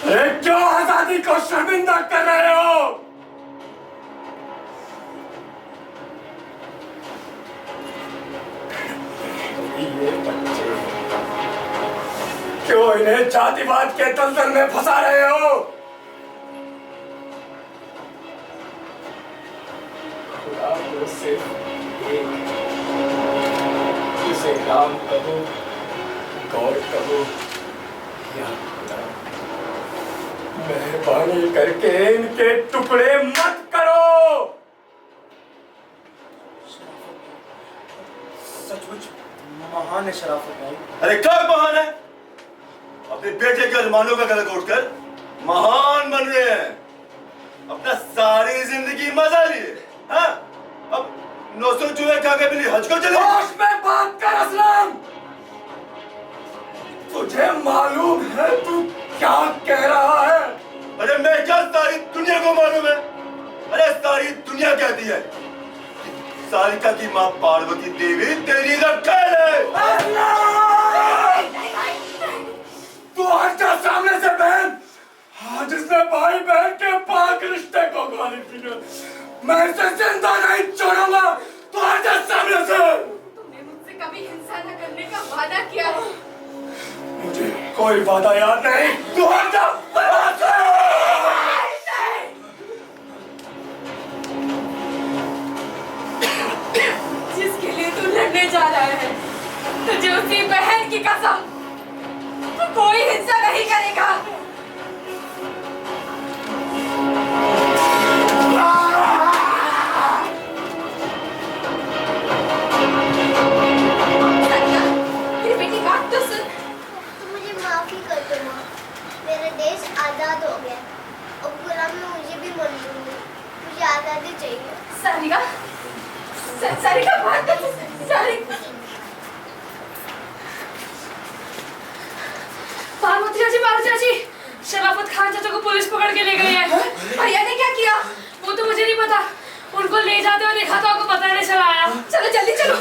अरे क्यों आजादी को शर्मिंदा कर रहे हो? ये बच्चे क्यों इन्हें जातिवाद के दलदल में फंसा रहे हो? खुदा को सिर्फ एक, जिसे राम कहो, गौर कहो या खुदा, मेहरबानी करके इनके टुकड़े मत करो। सचमुच महान है शराफत भाई। अरे कब महान है? अपने बेटे के अरमानों का गला घोटकर महान बन रहे हैं। अपना सारी जिंदगी मजा लिए, हाँ? अब 900 चूहे खा के भी हज को चले। होश में बात कर असलम। तुझे मालूम है तू क्या कह रहा है? अरे मैं क्या, सारी दुनिया को मालूम है। अरे सारी दुनिया कहती है सारिका की माँ पार्वती देवी तेरी रखैल है। तू हटा सामने से बहन। आज इसने भाई बहन के पाक रिश्ते को गाली पीना, मैं इसे जिंदा नहीं छोड़ूंगा। तू हटा सामने से। तुमने मुझसे कभी हिंसा न करने का वादा किया है। मुझे कोई वादा याद नहीं। तू हटा। जिसके लिए तू लड़ने जा रहा है, तुझे उसी बहन की कसम, तू कोई हिंसा नहीं करेगा। सनिया, मेरी बेटी बात तो सुन। तुम मुझे माफी कर दो माँ। मेरा देश आजाद हो गया और गुलाम में मुझे भी मंजूर है। मुझे आजादी चाहिए। सारिका, सारिका बात तो सुन। सारिका, पार्वती चाची, शराफत खान चाचा को पुलिस पकड़ के ले गई है। भैया ने क्या किया? वो तो मुझे नहीं पता, उनको ले जाते हुए देखा तो आपको पता नहीं चला। आया चलो जल्दी चलो।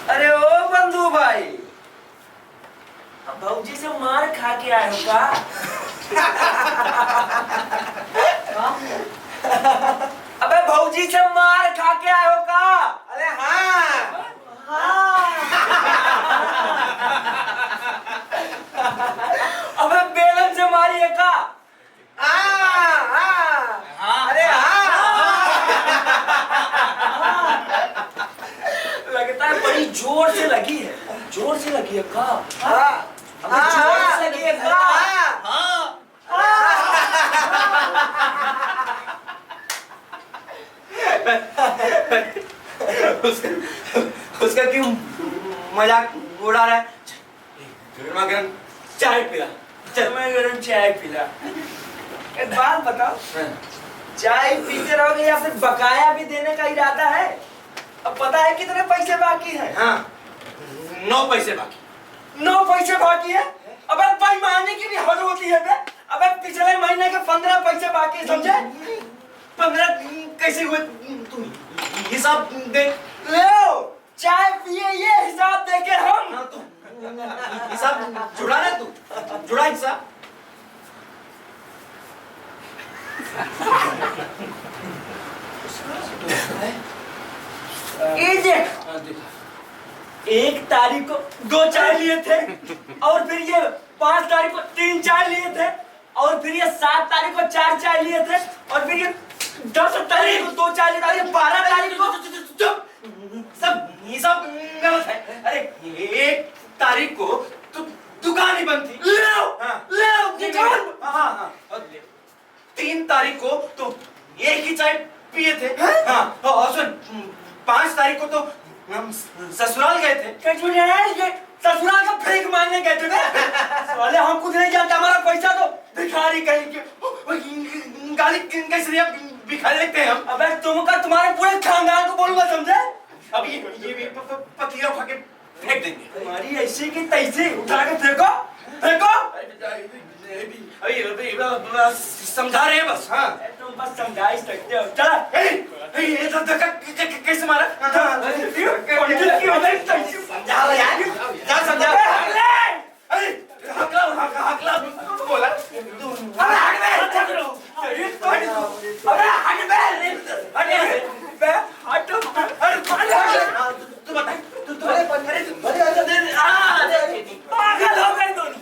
अरे ओ बंधु भाई, अब भौजी से मार खा के आए हो का? अबे भौजी से मार खा के आए हो का? अरे हाँ हाँ। अबे बेलन से मारी है का? हाँ हाँ। अरे हाँ। लगता है बड़ी जोर से लगी है। जोर से लगी है का? हाँ। जोर से लगी है का? हाँ। उसका क्यों मजाक उड़ा रहा है? गर्मा गर्म चाय पिला। गर्मा गर्म चाय पिला। एक बात बताओ, चाय पीते रहोगे या फिर बकाया भी देने का इरादा है? अब पता है कितने पैसे बाकी हैं? हाँ, 9 पैसे बाकी। 9 पैसे बाकी है? अबे बेईमानी की भी हद होती है बे। अबे पिछले महीने के 15 पैसे बाकी, समझे? 15 कैसे हुए? तुम हिसाब देख लो। चाय पिए ये हिसाब देके हम। हाँ, तू हिसाब जुड़ा ना, तू जुड़ा हिसाब। ये देख, 1 तारीख को 2 चाय लिए थे, और फिर ये 5 तारीख को 3 चाय लिए थे, और फिर ये 7 तारीख को 4 चाय लिए थे, और फिर ये 10 तारीख को 2 चाय लिए थे, 12 तारीख को चुप, ये सब गलत है। अरे 1 तारीख को तो दुकान ही बंद थी। हाँ, 3 तारीख को तो एक ही चाय पिए थे। हाँ, और सुन 5 तारीख को तो हम ससुराल गए थे। ससुराल का फेंक मारने गए थे। साले हम कुछ नहीं जानते, हमारा पैसा तो भिखारी कहीं के गाली कैसे भिखारी लगते हैं हम। अबे तुम्हारे पूरे खानदान को बोलूंगा, समझे? अब ये भी पतीला उठा के फेंक देंगे। तुम्हारी ऐसे की तैसे उठा के फेंको फेंको। अभी समझा रहे हैं बस। हाँ, तुम बस समझा ही सकते हो। चला ये धक्का कैसे मारा? समझा यार, क्या समझा? अरे हकला बोला। अबे हट बे, अबे हट बे, हट तू बता, तू पागल हो गए दोनों।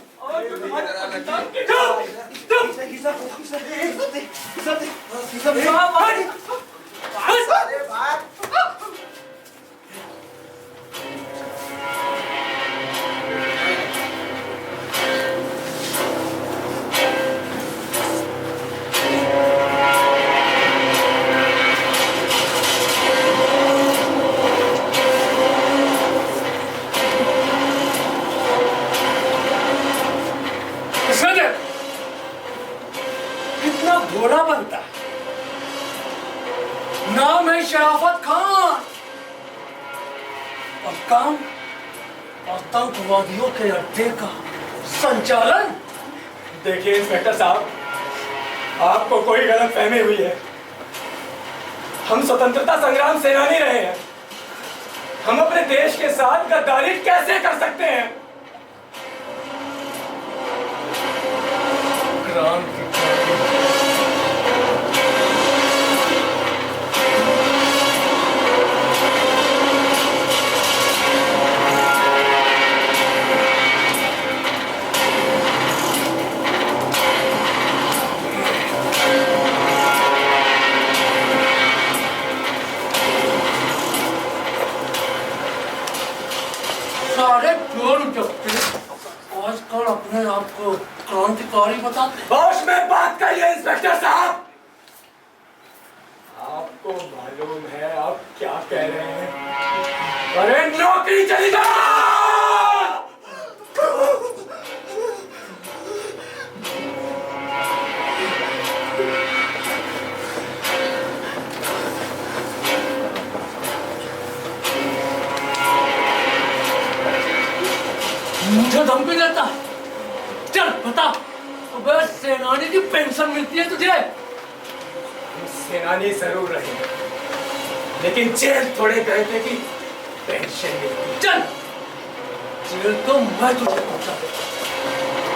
कितना भोला बनता है। नाम है शराफत खान और काम आतंकवादियों के अड्डे का संचालन। देखिए इंस्पेक्टर साहब, आपको कोई गलतफहमी हुई है। हम स्वतंत्रता संग्राम सेनानी रहे हैं। हम अपने देश के साथ गद्दारी कैसे कर सकते हैं? क्रांति सारे चोर चक्के आजकल अपने आप को क्रांतिकारी बताते। होश में बात करिए इंस्पेक्टर साहब। आपको मालूम है आप क्या कह रहे हैं? अरे नौकरी चली जाओ। मुझे धमकी देता है। चल बता, अबे सेनानी की पेंशन मिलती है तुझे? सेनानी जरूर रहे, लेकिन जेल थोड़े गए थे कि पेंशन मिलती। चल जेल तो मैं तुझे पहुंचा देता,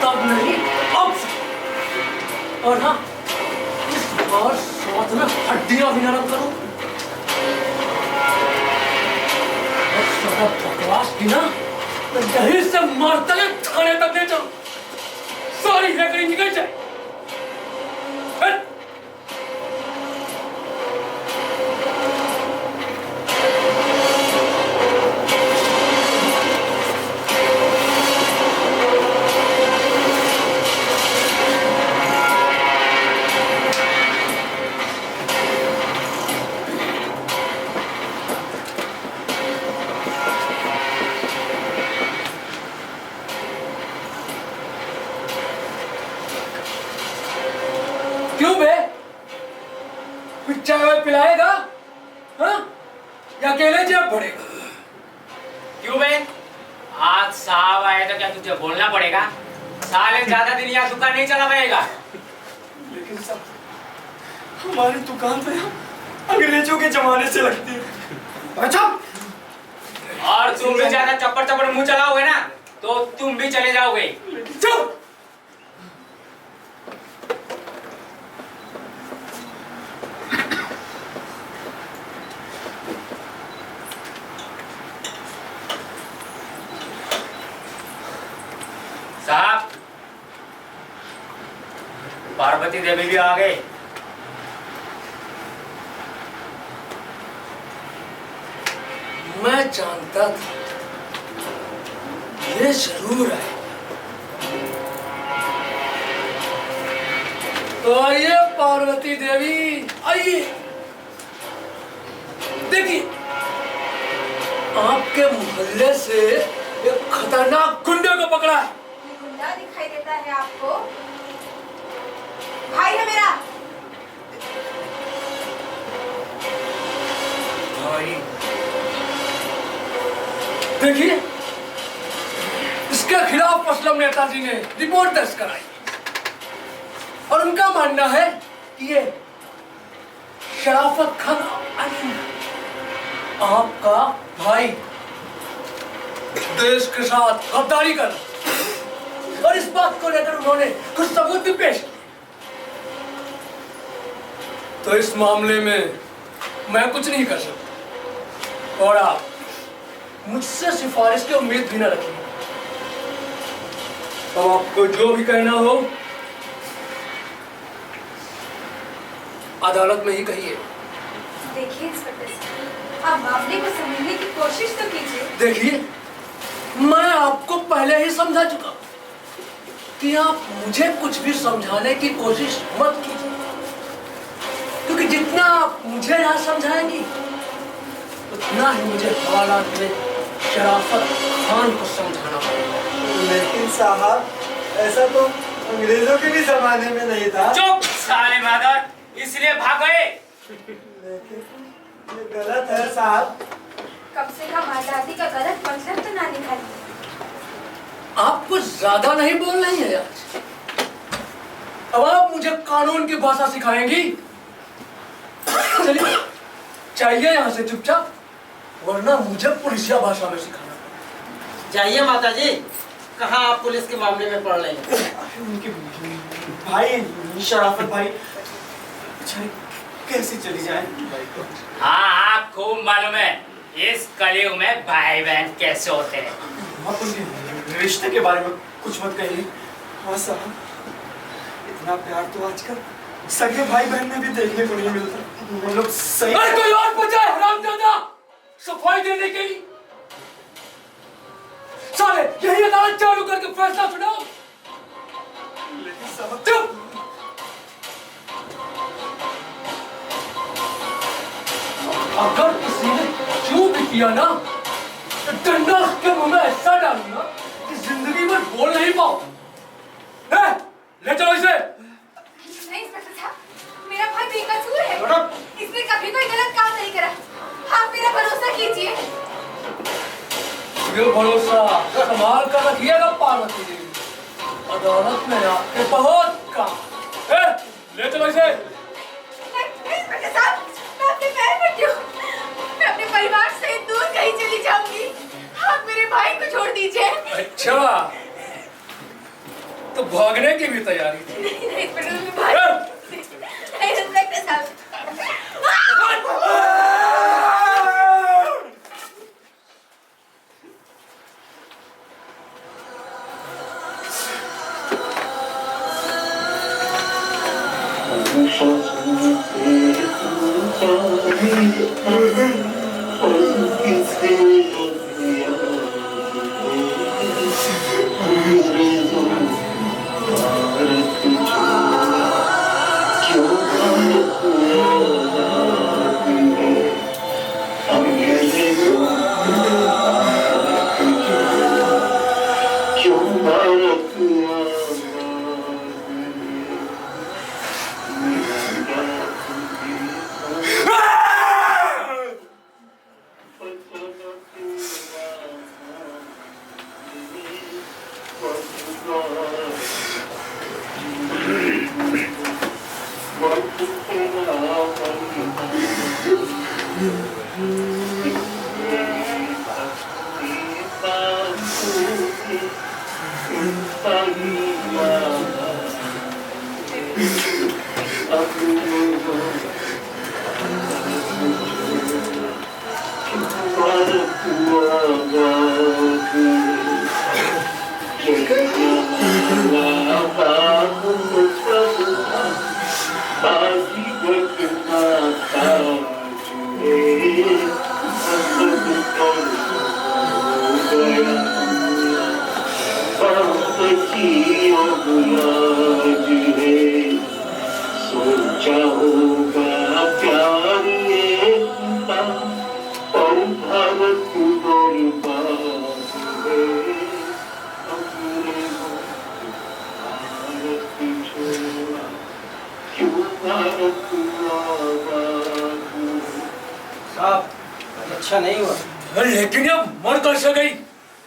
तब नहीं अब से। और हाँ, इस बार साथ में हड्डियां भी नरम करूं। बकवास की ना तो यहीं से मारतले थाने तक ले जाओ। सारी नौकरी निकल जाए। क्यों बे? कुछ चाय पिलाएगा? हाँ? या अकेले जेब भरेगा? क्यों बे? आज साहब आए तो क्या तुझे बोलना पड़ेगा? साले ज्यादा दिन यहाँ दुकान नहीं चला पाएगा। लेकिन साहब, हमारी दुकान तो यहाँ अंग्रेजों के जमाने से लगती है। अच्छा? और तुम भी ज्यादा चप्पड़ चप्पड़ मुंह चलाओगे ना तो तुम भी चले जाओगे। चुप! पार्वती देवी भी आ गई। मैं जानता था ये जरूर है। तो आइए पार्वती देवी, आइए। देखिए, आपके मोहल्ले से एक खतरनाक गुंडे को पकड़ा है। गुंडा दिखाई देता है आपको? भाई है मेरा। भाई, देखिए, इसके खिलाफ असलम नेताजी ने रिपोर्ट दर्ज कराई और उनका मानना है कि ये शराफत खान अली आपका भाई देश के साथ गद्दारी कर, और इस बात को लेकर उन्होंने कुछ सबूत भी पेश किए। तो इस मामले में मैं कुछ नहीं कर सकता और आप मुझसे सिफारिश की उम्मीद भी न रखिए। अब आपको जो भी कहना हो अदालत में ही कहिए। देखिए इंस्पेक्टर साहब, आप मामले को समझने की कोशिश तो कीजिए। देखिए, मैं आपको पहले ही समझा चुका कि आप मुझे कुछ भी समझाने की कोशिश मत कीजिए, क्योंकि जितना आप मुझे यहाँ समझाएंगी उतना ही मुझे हालात में शराफत खान को समझाना पड़ेगा। लेकिन साहब, ऐसा तो अंग्रेजों के भी जमाने में नहीं था। चुप साले मादर, इसलिए भाग गए। लेकिन ये गलत है साहब। कम से कम आजादी का गलत मतलब तो ना निकालिए। आप कुछ ज्यादा नहीं बोल रही है आज। अब आप मुझे कानून की भाषा सिखाएंगी? चलिए, चाहिए यहाँ से चुपचाप, वरना मुझे पुलिसिया भाषा में सिखाना। जाइए माताजी, कहाँ आप पुलिस के मामले में पड़ रहे हैं? उनके भाई शराफत भाई कैसे चली जाए? हाँ हाँ, खूब मालूम है इस कलयुग में भाई बहन कैसे होते हैं। आप उनके रिश्ते के बारे में कुछ मत कहिए। हाँ साहब, इतना प्यार तो आजकल सगे भाई बहन में भी देखने को नहीं मिलता। वो लोग सही। अरे कोई और बचाए हरामजादा, सफाई देने के लिए। साले, यही अदालत चालू करके फैसला सुनाओ। लेकिन साहब, चुप। अगर किसी ने चूक भी किया ना, तो डंडा उसके मुंह में ऐसा डालूंगा कि जिंदगी में बोल नहीं पाओ। ले चलो इसे। नहीं इंस्पेक्टर साहब, मेरा भाई बेकसूर है। इसने कभी कोई गलत काम नहीं करा। आप मेरा भरोसा कीजिए। ये भरोसा संभाल कर रखिएगा पार्वती देवी। अदालत में आपके बहुत काम। ले चलो इसे। नहीं इंस्पेक्टर साहब, मैं अपने पैर पड़ती हूँ। मैं अपने परिवार से दूर कहीं चली जाऊंगी। आप मेरे भाई को छोड़ दीजिए। अच्छा, तो भागने की भी तैयारी थी? नहीं इंस्पेक्टर साहब। अच्छा नहीं हुआ। लेकिन ये मर कैसे गई?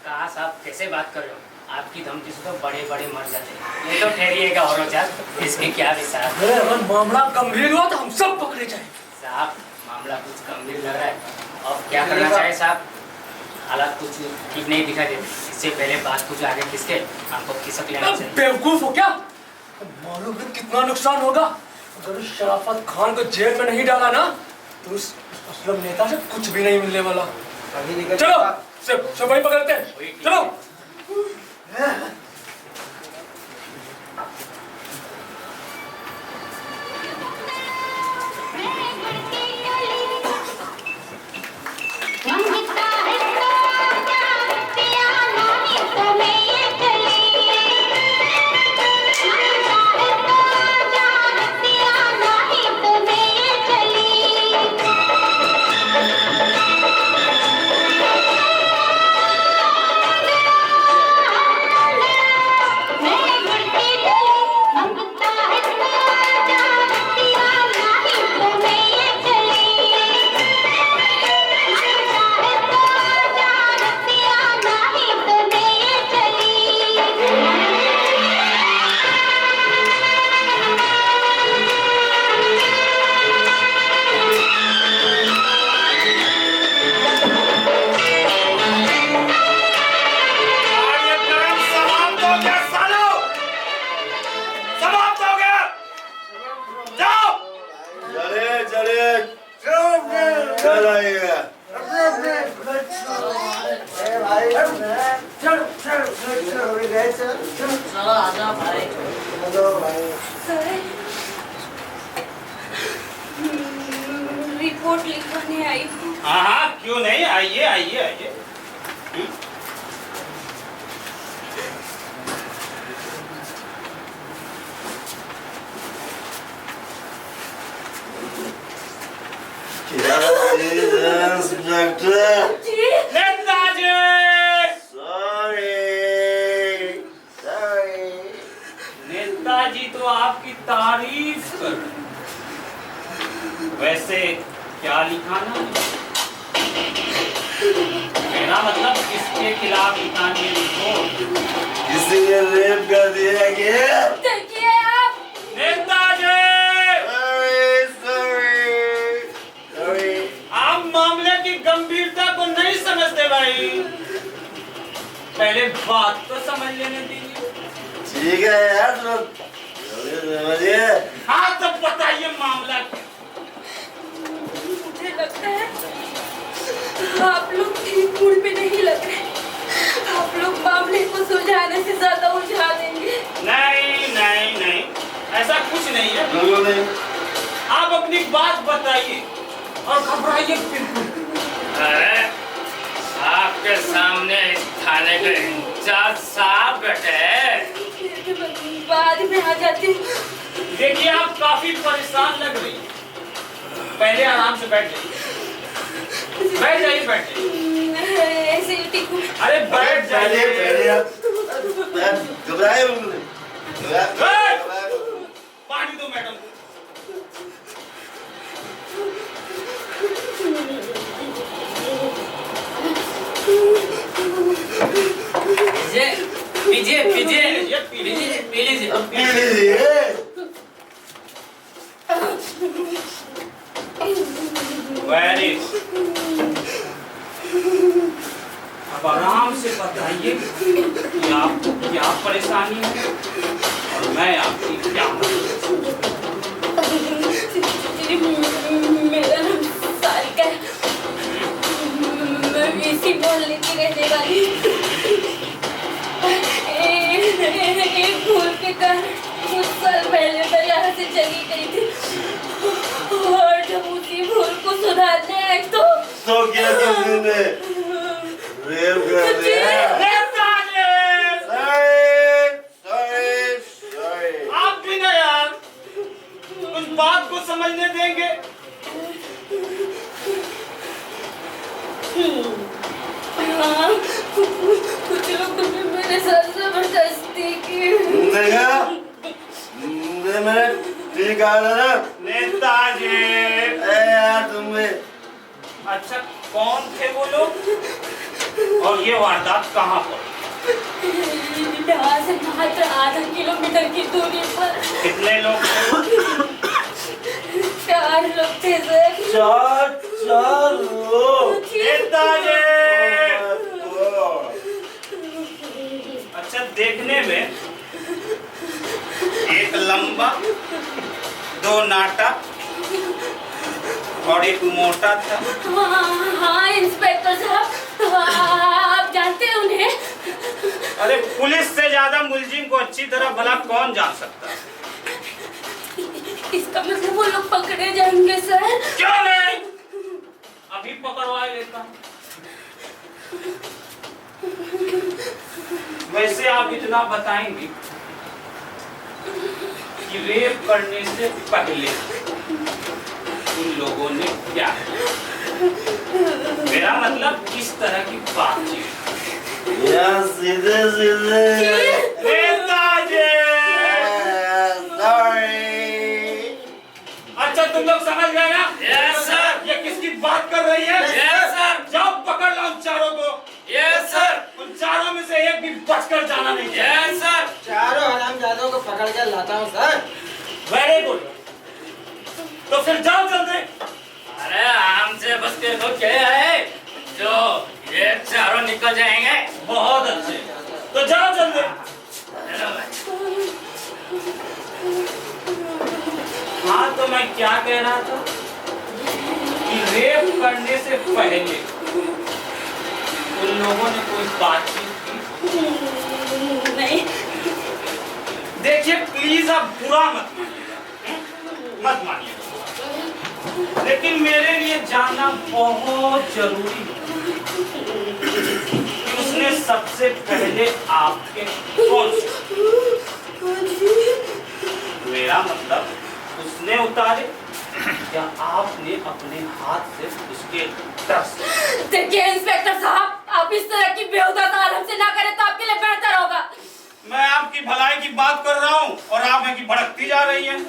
कहा साहब कैसे बात कर रहे हो? आपकी धमकी से तो बड़े बड़े मर जाते हैं। ये तो ठहरिएगा और हो जाए इसके क्या विचार? अरे अगर मामला गंभीर हुआ तो हम सब पकड़े जाए। साहब मामला कुछ गंभीर लग रहा है। अब क्या करना चाहिए साहब? हालात कुछ ठीक नहीं दिखाई देते। इससे पहले बात कुछ आगे खिसके हमको खिसक लेना चाहिए। बेवकूफ हो क्या? मालूम है कितना नुकसान होगा अगर शराफत खान को जेल में नहीं डाला ना, तो उस असलम नेता से कुछ भी नहीं मिलने वाला। चलो सब वही पकड़ते हैं, चलो। रिपोर्ट लिखवाने आई हूँ। हाँ हाँ क्यों नहीं, आइए आइए आइए। नेताजी तो आपकी तारीफ कर रहे हैं। वैसे क्या लिखाना है? मेरा मतलब किसके खिलाफ लिखानी है रिपोर्ट? किसी ने रेप कर दिया क्या? देखिए आप नेताजी, आप मामले की गंभीरता को नहीं समझते भाई। पहले बात तो समझ लेने दीजिए। ठीक है यार, तो समझिए। हाँ तो बताइए मामला क्या? मुझे लगता है आप लोग ठीक मूड पे नहीं लग रहे। आप लोग मामले को सुलझाने से ज्यादा उलझा देंगे। नहीं नहीं नहीं, ऐसा कुछ नहीं है। बिल्कुल नहीं। आप अपनी बात बताइए और घबराइए बिल्कुल। अरे आपके सामने इस थाने के इंचार्ज साहब बैठे हैं। बाद में आ जाती हूँ। देखिए आप काफी परेशान लग रही हैं। पहले आराम से बैठ जाइए। बैठ जाइए, बैठ जाइए। ऐसे ही ठीक हूँ। अरे बैठ जाइए। घबराए बिल्कुल नहीं। पानी दो मैडम को। पीजिए पीजिए पीजिए पी लीजिए। वेरी अब आराम से बताइए कि आपको क्या परेशानी है और मैं आपकी क्या मदद कर सकता हूं। मेरा नाम सारिका है। मैं इसी मोहल्ले की रहने वाली। एक भूल के कारण कुछ साल पहले मैं यहाँ से चली गई थी और जब उसी भूल को सुधारने आई तो क्या किसी ने रेप कर दिया? आप भी ना यार उस बात को समझने देंगे। हाँ, कुछ लोगों ने मेरे साथ जबरदस्ती की। देखा? मैंने ठीक कहा था ना? नेताजी यार तुमने अच्छा, कौन थे वो लोग और ये वारदात कहाँ पर? यहाँ से मात्र आधा किलोमीटर की दूरी पर। कितने लोग थे? 4 लोग थे सर। 4 लोग। नेताजी! अच्छा, देखने में एक लंबा, 2 नाटा और एक मोटा था। हाँ इंस्पेक्टर साहब, आप जानते हैं उन्हें? अरे पुलिस से ज्यादा मुलजिम को अच्छी तरह भला कौन जान सकता है? इसका मतलब वो लोग पकड़े जाएंगे सर? क्यों नहीं, अभी पकड़वा लेता हूँ। वैसे आप इतना बताएंगे कि रेप करने से पहले उन लोगों ने क्या किया? मेरा मतलब किस तरह की बातचीत? सीधे सीधे नेताजी! अच्छा, तुम लोग समझ गए ना? Yes sir. ये किसकी बात कर रही है? Yes sir. जाओ पकड़ लो उन चारों को। Yes sir. उन चारों में से एक भी बचकर जाना नहीं चाहिए। Yes sir. चारों हरामजादों को पकड़ कर लाता हूँ सर। Very good. तो फिर जाओ जल्दी। अरे हमसे बस के तो क्या है जो ये चारों निकल जाएंगे। बहुत अच्छे, तो जाओ जल्दी। हाँ, तो मैं क्या कह रहा था कि रेप करने से पहले उन लोगों ने कोई बातचीत की? नहीं। देखिए प्लीज, आप बुरा मत मानिए, लेकिन मेरे लिए जानना बहुत जरूरी है कि उसने सबसे पहले आपके कौन से, मेरा मतलब उसने उतारे या आपने अपने हाथ से उसके दस? देखिए इंस्पेक्टर साहब, आप इस तरह की बेहुदा सवाल हमसे ना करें तो आपके लिए बेहतर होगा। मैं आपकी भलाई की बात कर रहा हूँ और आप है कि भड़कती जा रही हैं।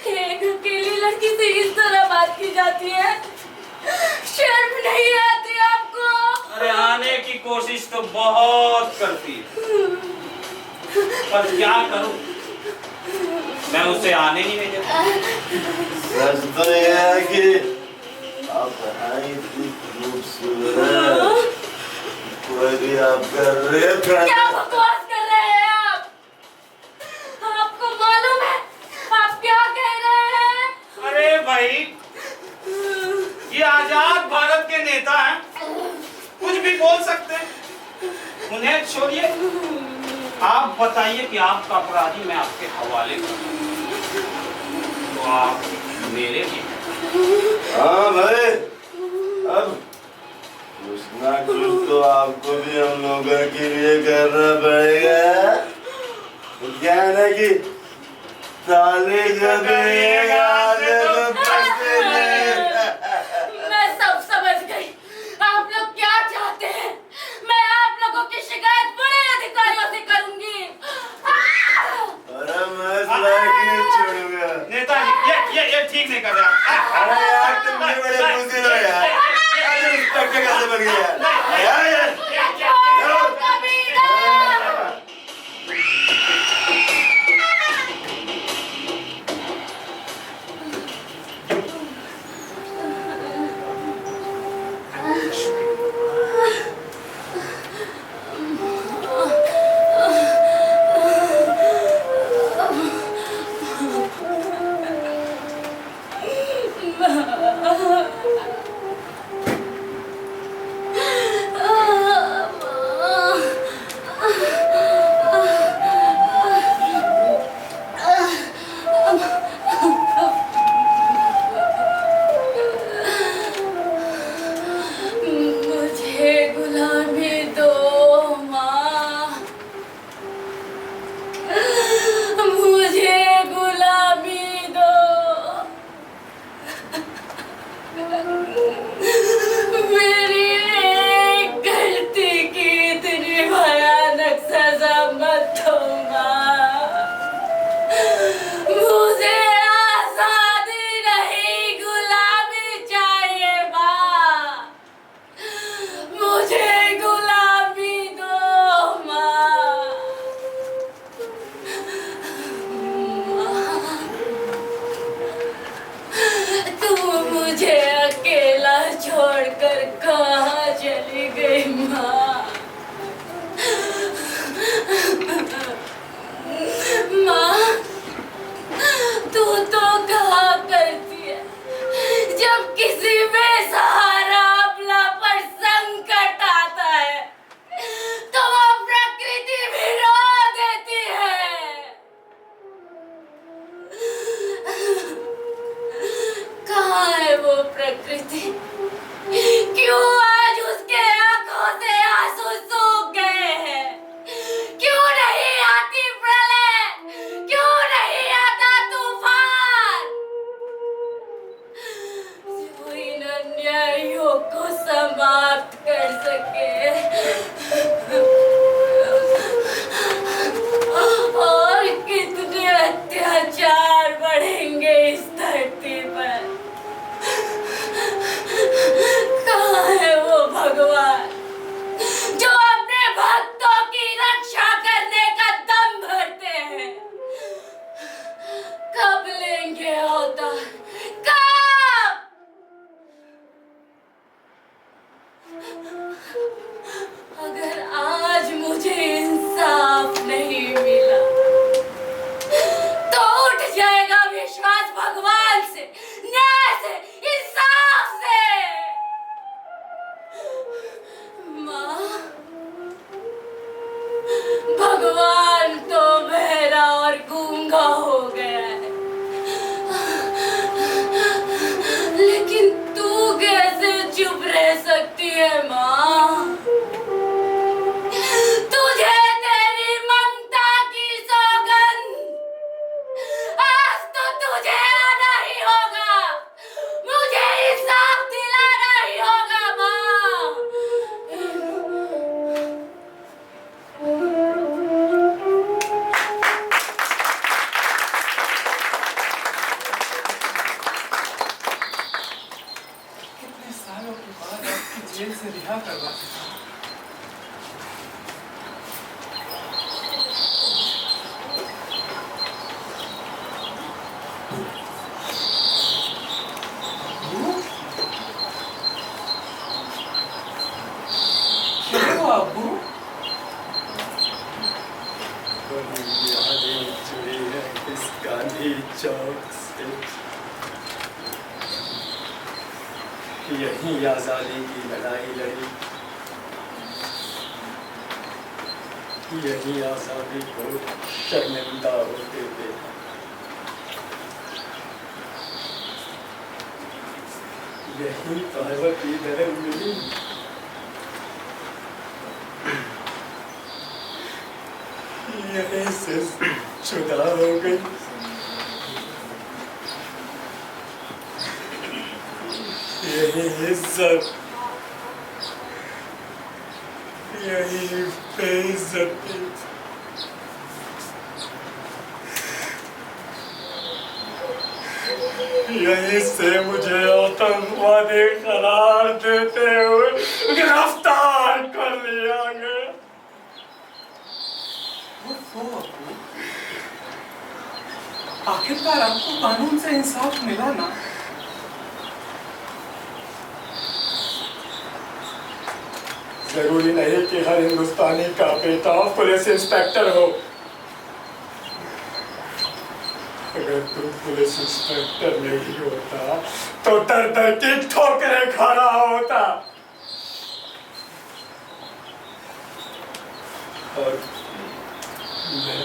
एक अकेली लड़की से इस तरह बात की जाती है? शर्म नहीं आती आपको? अरे आने की कोशिश तो बहुत करती है, पर क्या करूं, मैं उसे आने ही नहीं देता। सच तो यह है कि आप इतनी खूबसूरत, कोई भी आपका रेप कर। क्या बकवास कर रहे हैं आप? आपको मालूम है आप क्या कह रहे हैं? अरे भाई, ये आजाद भारत के नेता हैं, कुछ भी बोल सकते हैं, उन्हें छोड़िए। आप बताइए कि आपका अपराधी मैं आपके हवाले करूं, तो आप मेरे लिए। हाँ भाई, अब कुछ ना कुछ तो आपको भी हम लोगों के लिए करना पड़ेगा। तो क्या है ना कि ताली जब मैं सब समझ गई, आप लोग क्या चाहते हैं। मैं आप लोगों की शिकायत बड़े अधिकारियों से करूंगी। अरे मैं इस लायक नहीं छोड़ूंगा। नेताजी, ये ठीक नहीं कर रहा। अरे यार तुम भी बड़े बुजुर्ग हो यार। आज इंस्पेक्टर कैसे बन गया यार? छोड़कर कहाँ चली गई माँ? माँ, तू तो कहा करती है जब किसी बेसहारा अबला पर संकट आता है तो वो प्रकृति भी रो देती है। कहाँ है वो प्रकृति? क्यों आज उसके आंखों से आंसू सूख गए हैं? क्यों नहीं आती प्रलय? क्यों नहीं आता तूफान जो इन अन्यायों को समाप्त कर सके? और कितने अत्याचार बढ़ेंगे इस धरती पर? कहाँ है वो भगवान जो अपने भक्तों की रक्षा करने का दम भरते हैं? कब लेंगे अवतार? कब? अगर आज मुझे इंसाफ नहीं मिला तो उठ जाएगा विश्वास भगवान से, न्याय से, इंसाफ से। माँ, भगवान तो बहरा और गूंगा हो गया है, लेकिन तू कैसे चुप रह सकती है माँ? तुझे तेरी ममता की सौगंध, आज तो तुझे आना ही होगा, मुझे इंसाफ दिलाना ही होगा माँ। कितने सालों के बाद आपकी जेल से रिहा करवा सका। क्या हुआ अब्बू? यादें जुड़ी हैं इस गांधी चौक से, यहीं आजादी की लड़ाई लड़ी, यहीं आजादी को शर्मिंदा होते देखा। यहीं तहवत की दहल मिली, यहीं से जुदा हो गई। यही इज्जत, यही बेइज्जती, यहीं से मुझे आतंकवादी करार देते हुए गिरफ्तार कर लिया गया। आखिरकार आपको कानून से इंसाफ मिला ना? जरूरी नहीं कि हर हिंदुस्तानी का बेटा पुलिस इंस्पेक्टर हो। अगर तुम पुलिस इंस्पेक्टर नहीं होता तो दर दर की ठोकरें खा रहा होता। और मैं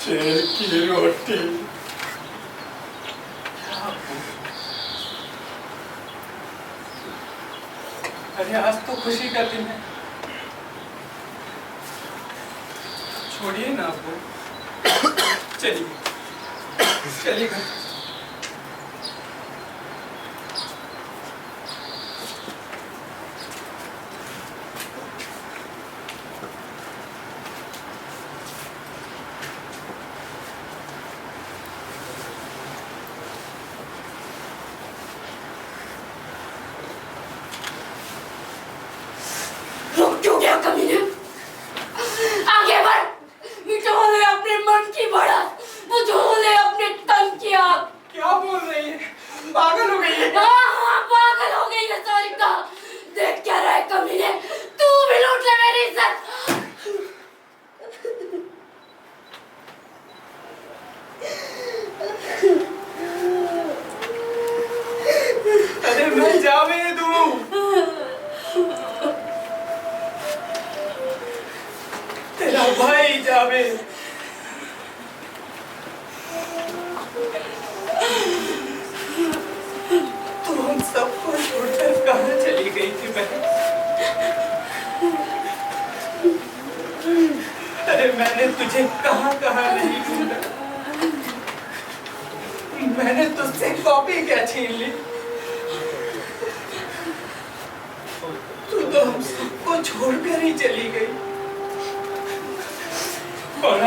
जेल की रोटी। अरे आज तो खुशी का दिन है, छोड़िए ना आपको, चलिए चलिए घर। क्यों गया कमीने? आगे बढ़, मिटो ले अपने मन की भड़क, बुझो ले अपने तन की आग। क्या बोल रही है? पागल हो गई है। हाँ, पागल हो गई है सारिका। देख क्या रहा है कमीने, तू भी लूट ले मेरी इज्जत। अरे मैं जावेद हूँ। तेरा भाई जावेद। तू हम सबको छोड़कर कहाँ चली गई थी बहन? अरे मैंने तुझे कहाँ कहाँ नहीं ढूंढा। मैंने तुझसे कॉपी क्या छीन ली। तू तो हम सबको छोड़कर ही चली गई। और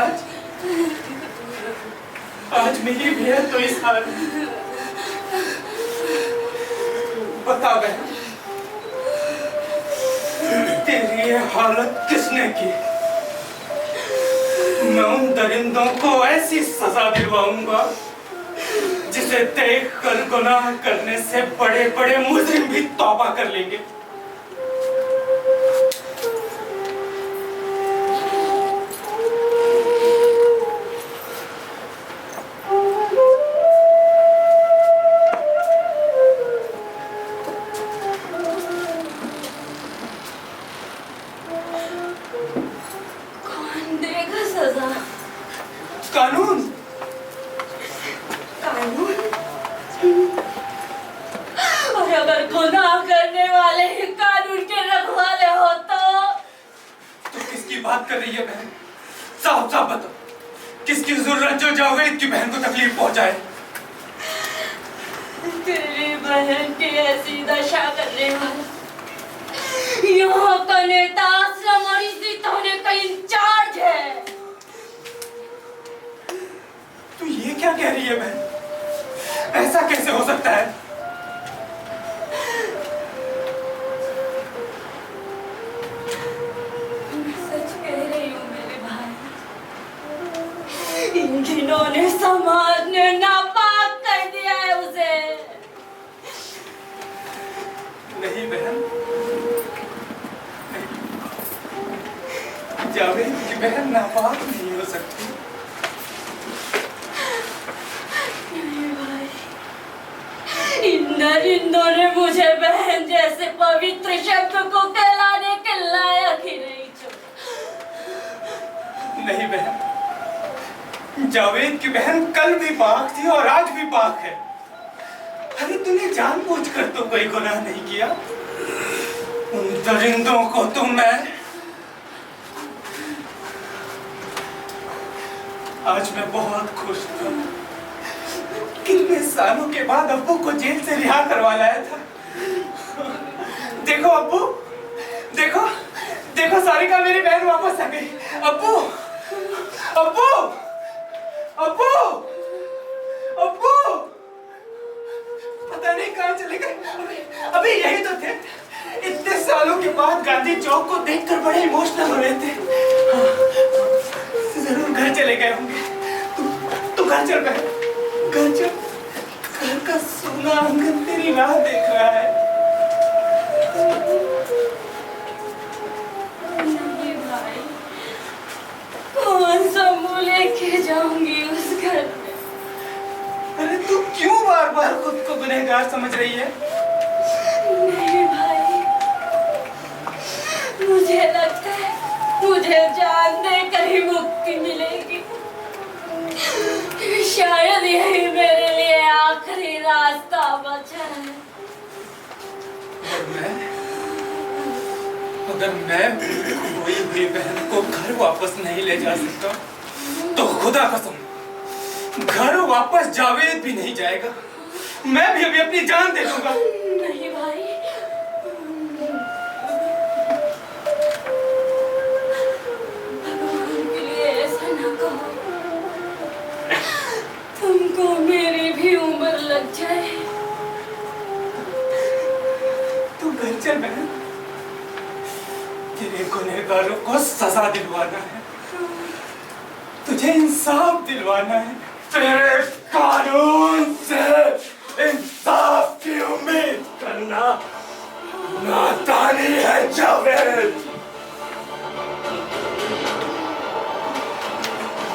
आज मेरी भी है तो इस हाल में। बता बहन, तेरी ये हालत किसने की? मैं उन दरिंदों को ऐसी सजा दिलवाऊंगा जिसे देख कर गुनाह करने से बड़े बड़े मुजरिम भी तौबा कर लेंगे। कौन देगा सजा? कानून। कानून? और अगर गुनाह करने वाले ही कानून के रखवाले हो तो किसकी बात कर रही है बहन? साफ साफ बताओ, किसकी जरूरत जो जावेद की बहन को तकलीफ पहुंचाए? तेरी बहन की ऐसी दशा करने वाला यहाँ का नेता आश्रम और इसी होने का इंचार्ज है। तू ये क्या कह रही है बहन? ऐसा कैसे हो सकता है? सच कह रही हूँ मेरे भाई। इन दिनों ने समाज ने नापाक कर दिया है उसे। नहीं बहन, जावेद की बहन नापाक नहीं हो सकती। नहीं भाई, इन दरिंदों ने मुझे बहन जैसे पवित्र शब्द को कहलाने के लायक ही नहीं छोड़ा। नहीं बहन, जावेद की बहन कल भी पाक थी और आज भी पाक है। अरे तूने जानबूझकर तो कोई गुनाह नहीं किया। उन दरिंदों को तो मैं आज मैं बहुत खुश था। कितने सालों के बाद अब्बू को जेल से रिहा करवा लाया था। देखो अब्बू, देखो देखो सारिका मेरी बहन वापस आ गई। अब्बू, अब्बू, अब्बू, अब्बू, पता नहीं कहाँ चले गए। अभी यही तो थे। इतने सालों के बाद गांधी चौक को देखकर बड़े इमोशनल हो रहे थे। जरूर घर चले गए होंगे। तू घर चल बहन, घर चल। घर का सोना आंगन तेरी राह देख रहा है। नहीं भाई, कौन सा मुँह लेके जाऊंगी उस घर में? अरे तू क्यों बार बार खुद को गुनहगार समझ रही है? नहीं भाई, मुझे लगता है मुझे जान देकर ही मुक्ति मिलेगी। शायद यही मेरे लिए आखिरी रास्ता बचा है। अगर मैं खोई हुई बहन को घर वापस नहीं ले जा सकता तो खुदा कसम घर वापस जावेद भी नहीं जाएगा। मैं भी अभी अपनी जान दे दूंगा। नहीं भाई, भगवान के लिए ऐसा ना कहो। तुमको मेरी भी उम्र लग जाए। तू घर चल बहन, तेरे गुनहगारों को सजा दिलवाना है, तुझे इंसाफ दिलवाना है। तेरे कानून से इंसाफ उम्मीद करना नादानी है जावेद।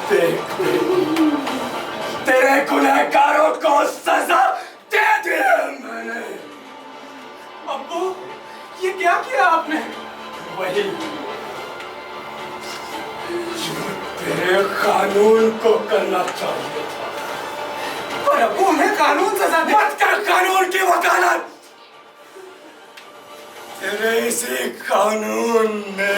देख तेरे गुनहगारों को सजा दे दी है मैंने। अब्बू ये क्या किया आपने? वही जो तेरे कानून को करना चाहिए था। पर अब्बू हमें कानून सजा दे। मत कर कानून की वकालत। तेरे इसी कानून ने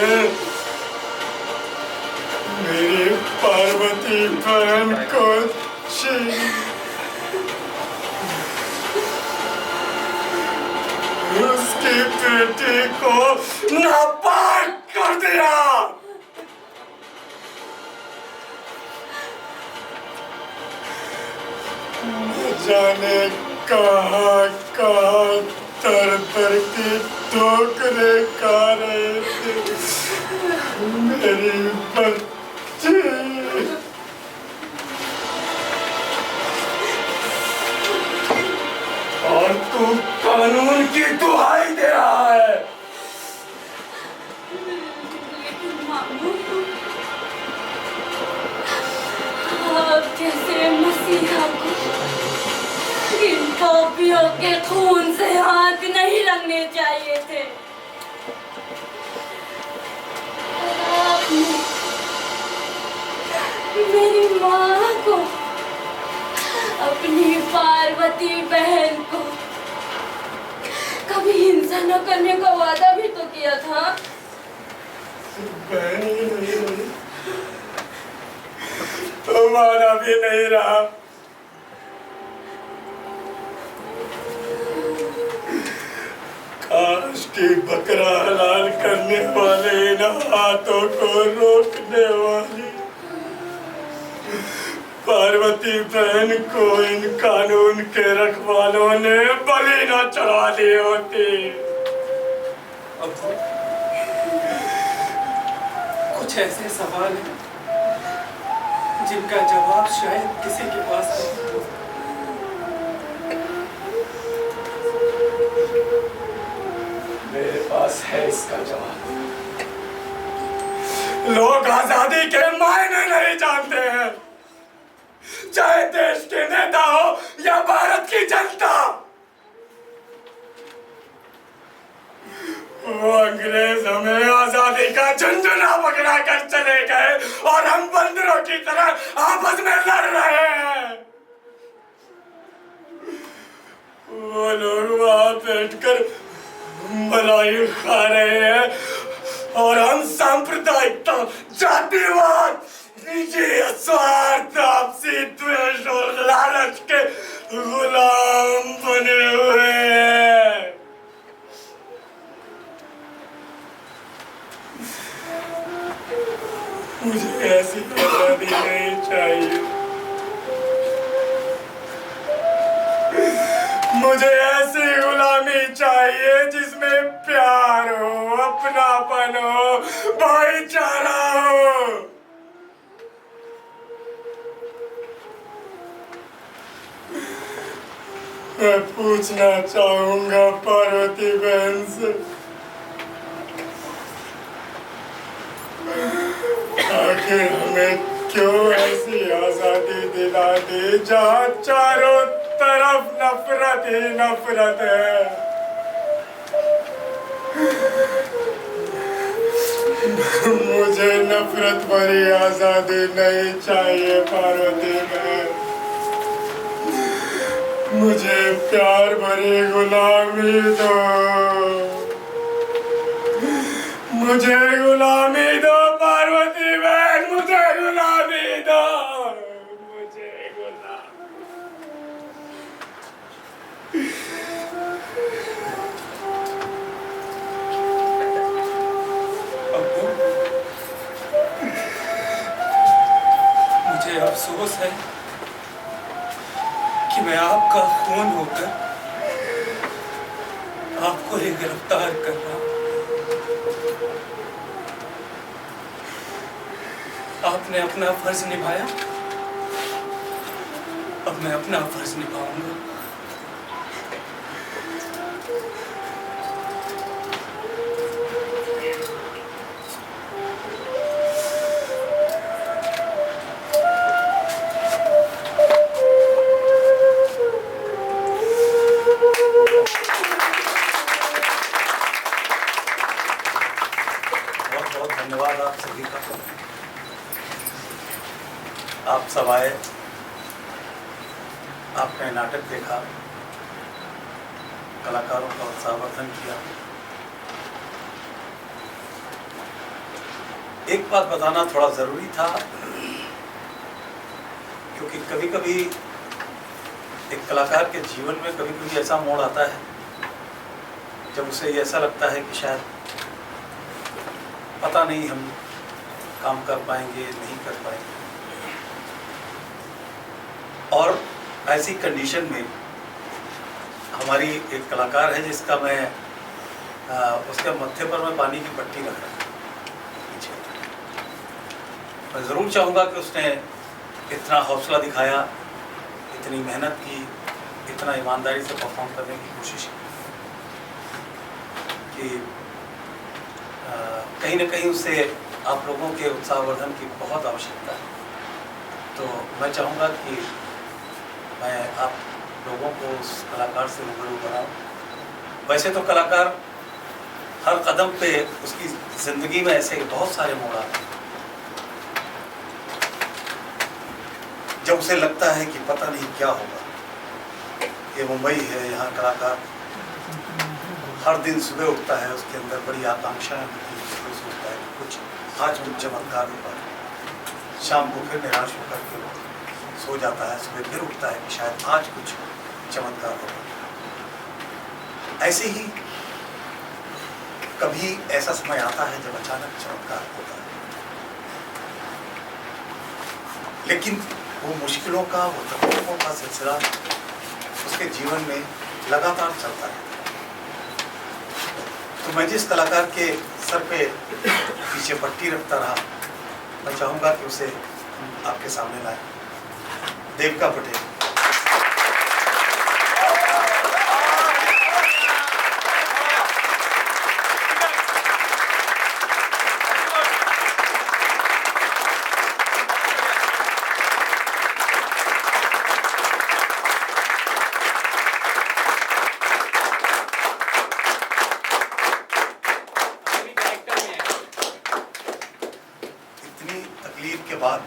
मेरी पार्वती बहन को उसकी बेटी को नापाक कर दिया। न जाने कहाँ कहाँ तर तर की ठोकरे खा रहे थे मेरी बच्ची। और तू कानून की दुहाई दे रहा है। आप जैसे मसीहा को इन पापियों के खून से हाथ नहीं लगने चाहिए थे। आपने मेरी माँ को, अपनी पार्वती बहन को कभी हिंसा न करने का वादा भी तो किया था। बहन ही नहीं रही तो वादा भी नहीं रहा। काश की बकरा हलाल करने वाले इन हाथों को रोकने वाली पार्वती बहन को इन कानून के रखवालों ने बलि न चढ़ा दी होती। अब्बू कुछ ऐसे सवाल हैं जिनका जवाब शायद किसी के पास नहीं हो। मेरे पास है इसका जवाब। लोग आजादी के मायने नहीं जानते हैं, चाहे देश के नेता हो या भारत की जनता। वो अंग्रेज हमें आजादी का झुंझुना पकड़ा कर चले गए और हम बंदरों की तरह आपस में लड़ रहे हैं। वो लोग वहां बैठकर मलाई खा रहे हैं और हम सांप्रदायिकता, जातिवाद, निजी स्वार्थ, आपसी द्वेष और लालच के गुलाम बने हुए हैं। मुझे ऐसी आजादी नहीं चाहिए। मुझे ऐसी गुलामी चाहिए जिसमें प्यार हो, अपनापन हो, भाईचारा हो। मैं पूछना चाहूंगा पार्वती बहन से, आखिर हमें क्यों ऐसी आजादी दिला दी जहाँ चारों तरफ नफरत ही नफरत है। मुझे नफरत भरी आजादी नहीं चाहिए पार्वती बहन। मुझे प्यार भरी गुलामी दो। मुझे गुलामी दो पार्वती बहन, मुझे गुलामी दो। मुझे गुलामी। अब्बू मुझे अफसोस है कि मैं आपका खून होकर आपको ही गिरफ्तार कर रहा हूं। आपने अपना फर्ज निभाया, अब मैं अपना फर्ज निभाऊंगा। आप सब आए, आपने नाटक देखा, कलाकारों का उत्साहवर्धन किया। एक बात बताना थोड़ा ज़रूरी था, क्योंकि कभी कभी एक कलाकार के जीवन में कभी कभी ऐसा मोड़ आता है जब उसे ऐसा लगता है कि शायद पता नहीं हम काम कर पाएंगे, नहीं कर पाएंगे। और ऐसी कंडीशन में हमारी एक कलाकार है जिसका मैं उसके मत्थे पर मैं पानी की पट्टी रख रहा पीछे। मैं ज़रूर चाहूँगा कि उसने इतना हौसला दिखाया, इतनी मेहनत की, इतना ईमानदारी से परफॉर्म करने की कोशिश की कि कहीं ना कहीं उससे आप लोगों के उत्साहवर्धन की बहुत आवश्यकता है। तो मैं चाहूँगा कि मैं आप लोगों को उस कलाकार से रूबरू बनाऊं। वैसे तो कलाकार हर कदम पे उसकी ज़िंदगी में ऐसे बहुत सारे मोड़ आते हैं जब उसे लगता है कि पता नहीं क्या होगा। ये मुंबई है, यहाँ कलाकार हर दिन सुबह उठता है, उसके अंदर बड़ी आकांक्षाएं होती है, सुबह सोचता है कि कुछ आज कुछ चमत्कार होगा। शाम को फिर निराश होकर के सो जाता है, सुबह फिर उठता है कि शायद आज कुछ चमत्कार होगा। ऐसे ही कभी ऐसा समय आता है जब अचानक चमत्कार होता है, लेकिन वो मुश्किलों का, वो तकलीफों का सिलसिला उसके जीवन में लगातार चलता है। तो मैं जिस कलाकार के सर पे पीछे पट्टी रखता रहा, मैं चाहूँगा कि उसे आपके सामने लाए। देविका पटेल। के बाद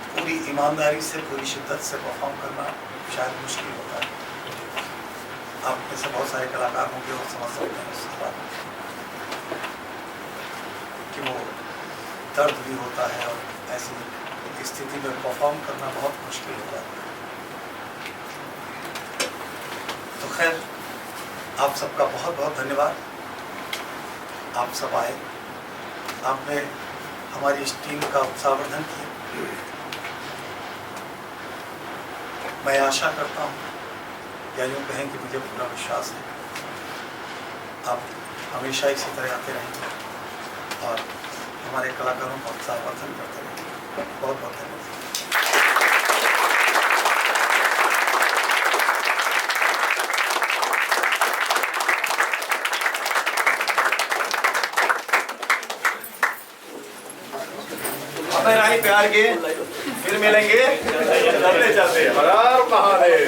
पूरी ईमानदारी से, पूरी शिद्दत से परफॉर्म करना शायद मुश्किल होता है। आप में से बहुत सारे कलाकार होंगे और समझ सकते हैं उसके बाद कि वो दर्द भी होता है और ऐसी स्थिति में परफॉर्म करना बहुत मुश्किल होता है। तो खैर, आप सबका बहुत बहुत धन्यवाद। आप सब आए, आपने हमारी इस टीम का उत्साहवर्धन किया। मैं आशा करता हूँ, या यूँ कहें कि मुझे पूरा विश्वास है, आप हमेशा इसी तरह आते रहेंगे और हमारे कलाकारों का उत्साहवर्धन करते रहेंगे। बहुत बहुत धन्यवाद। रानी प्यार के फिर मिलेंगे, चलते चलते हर हर महादेव।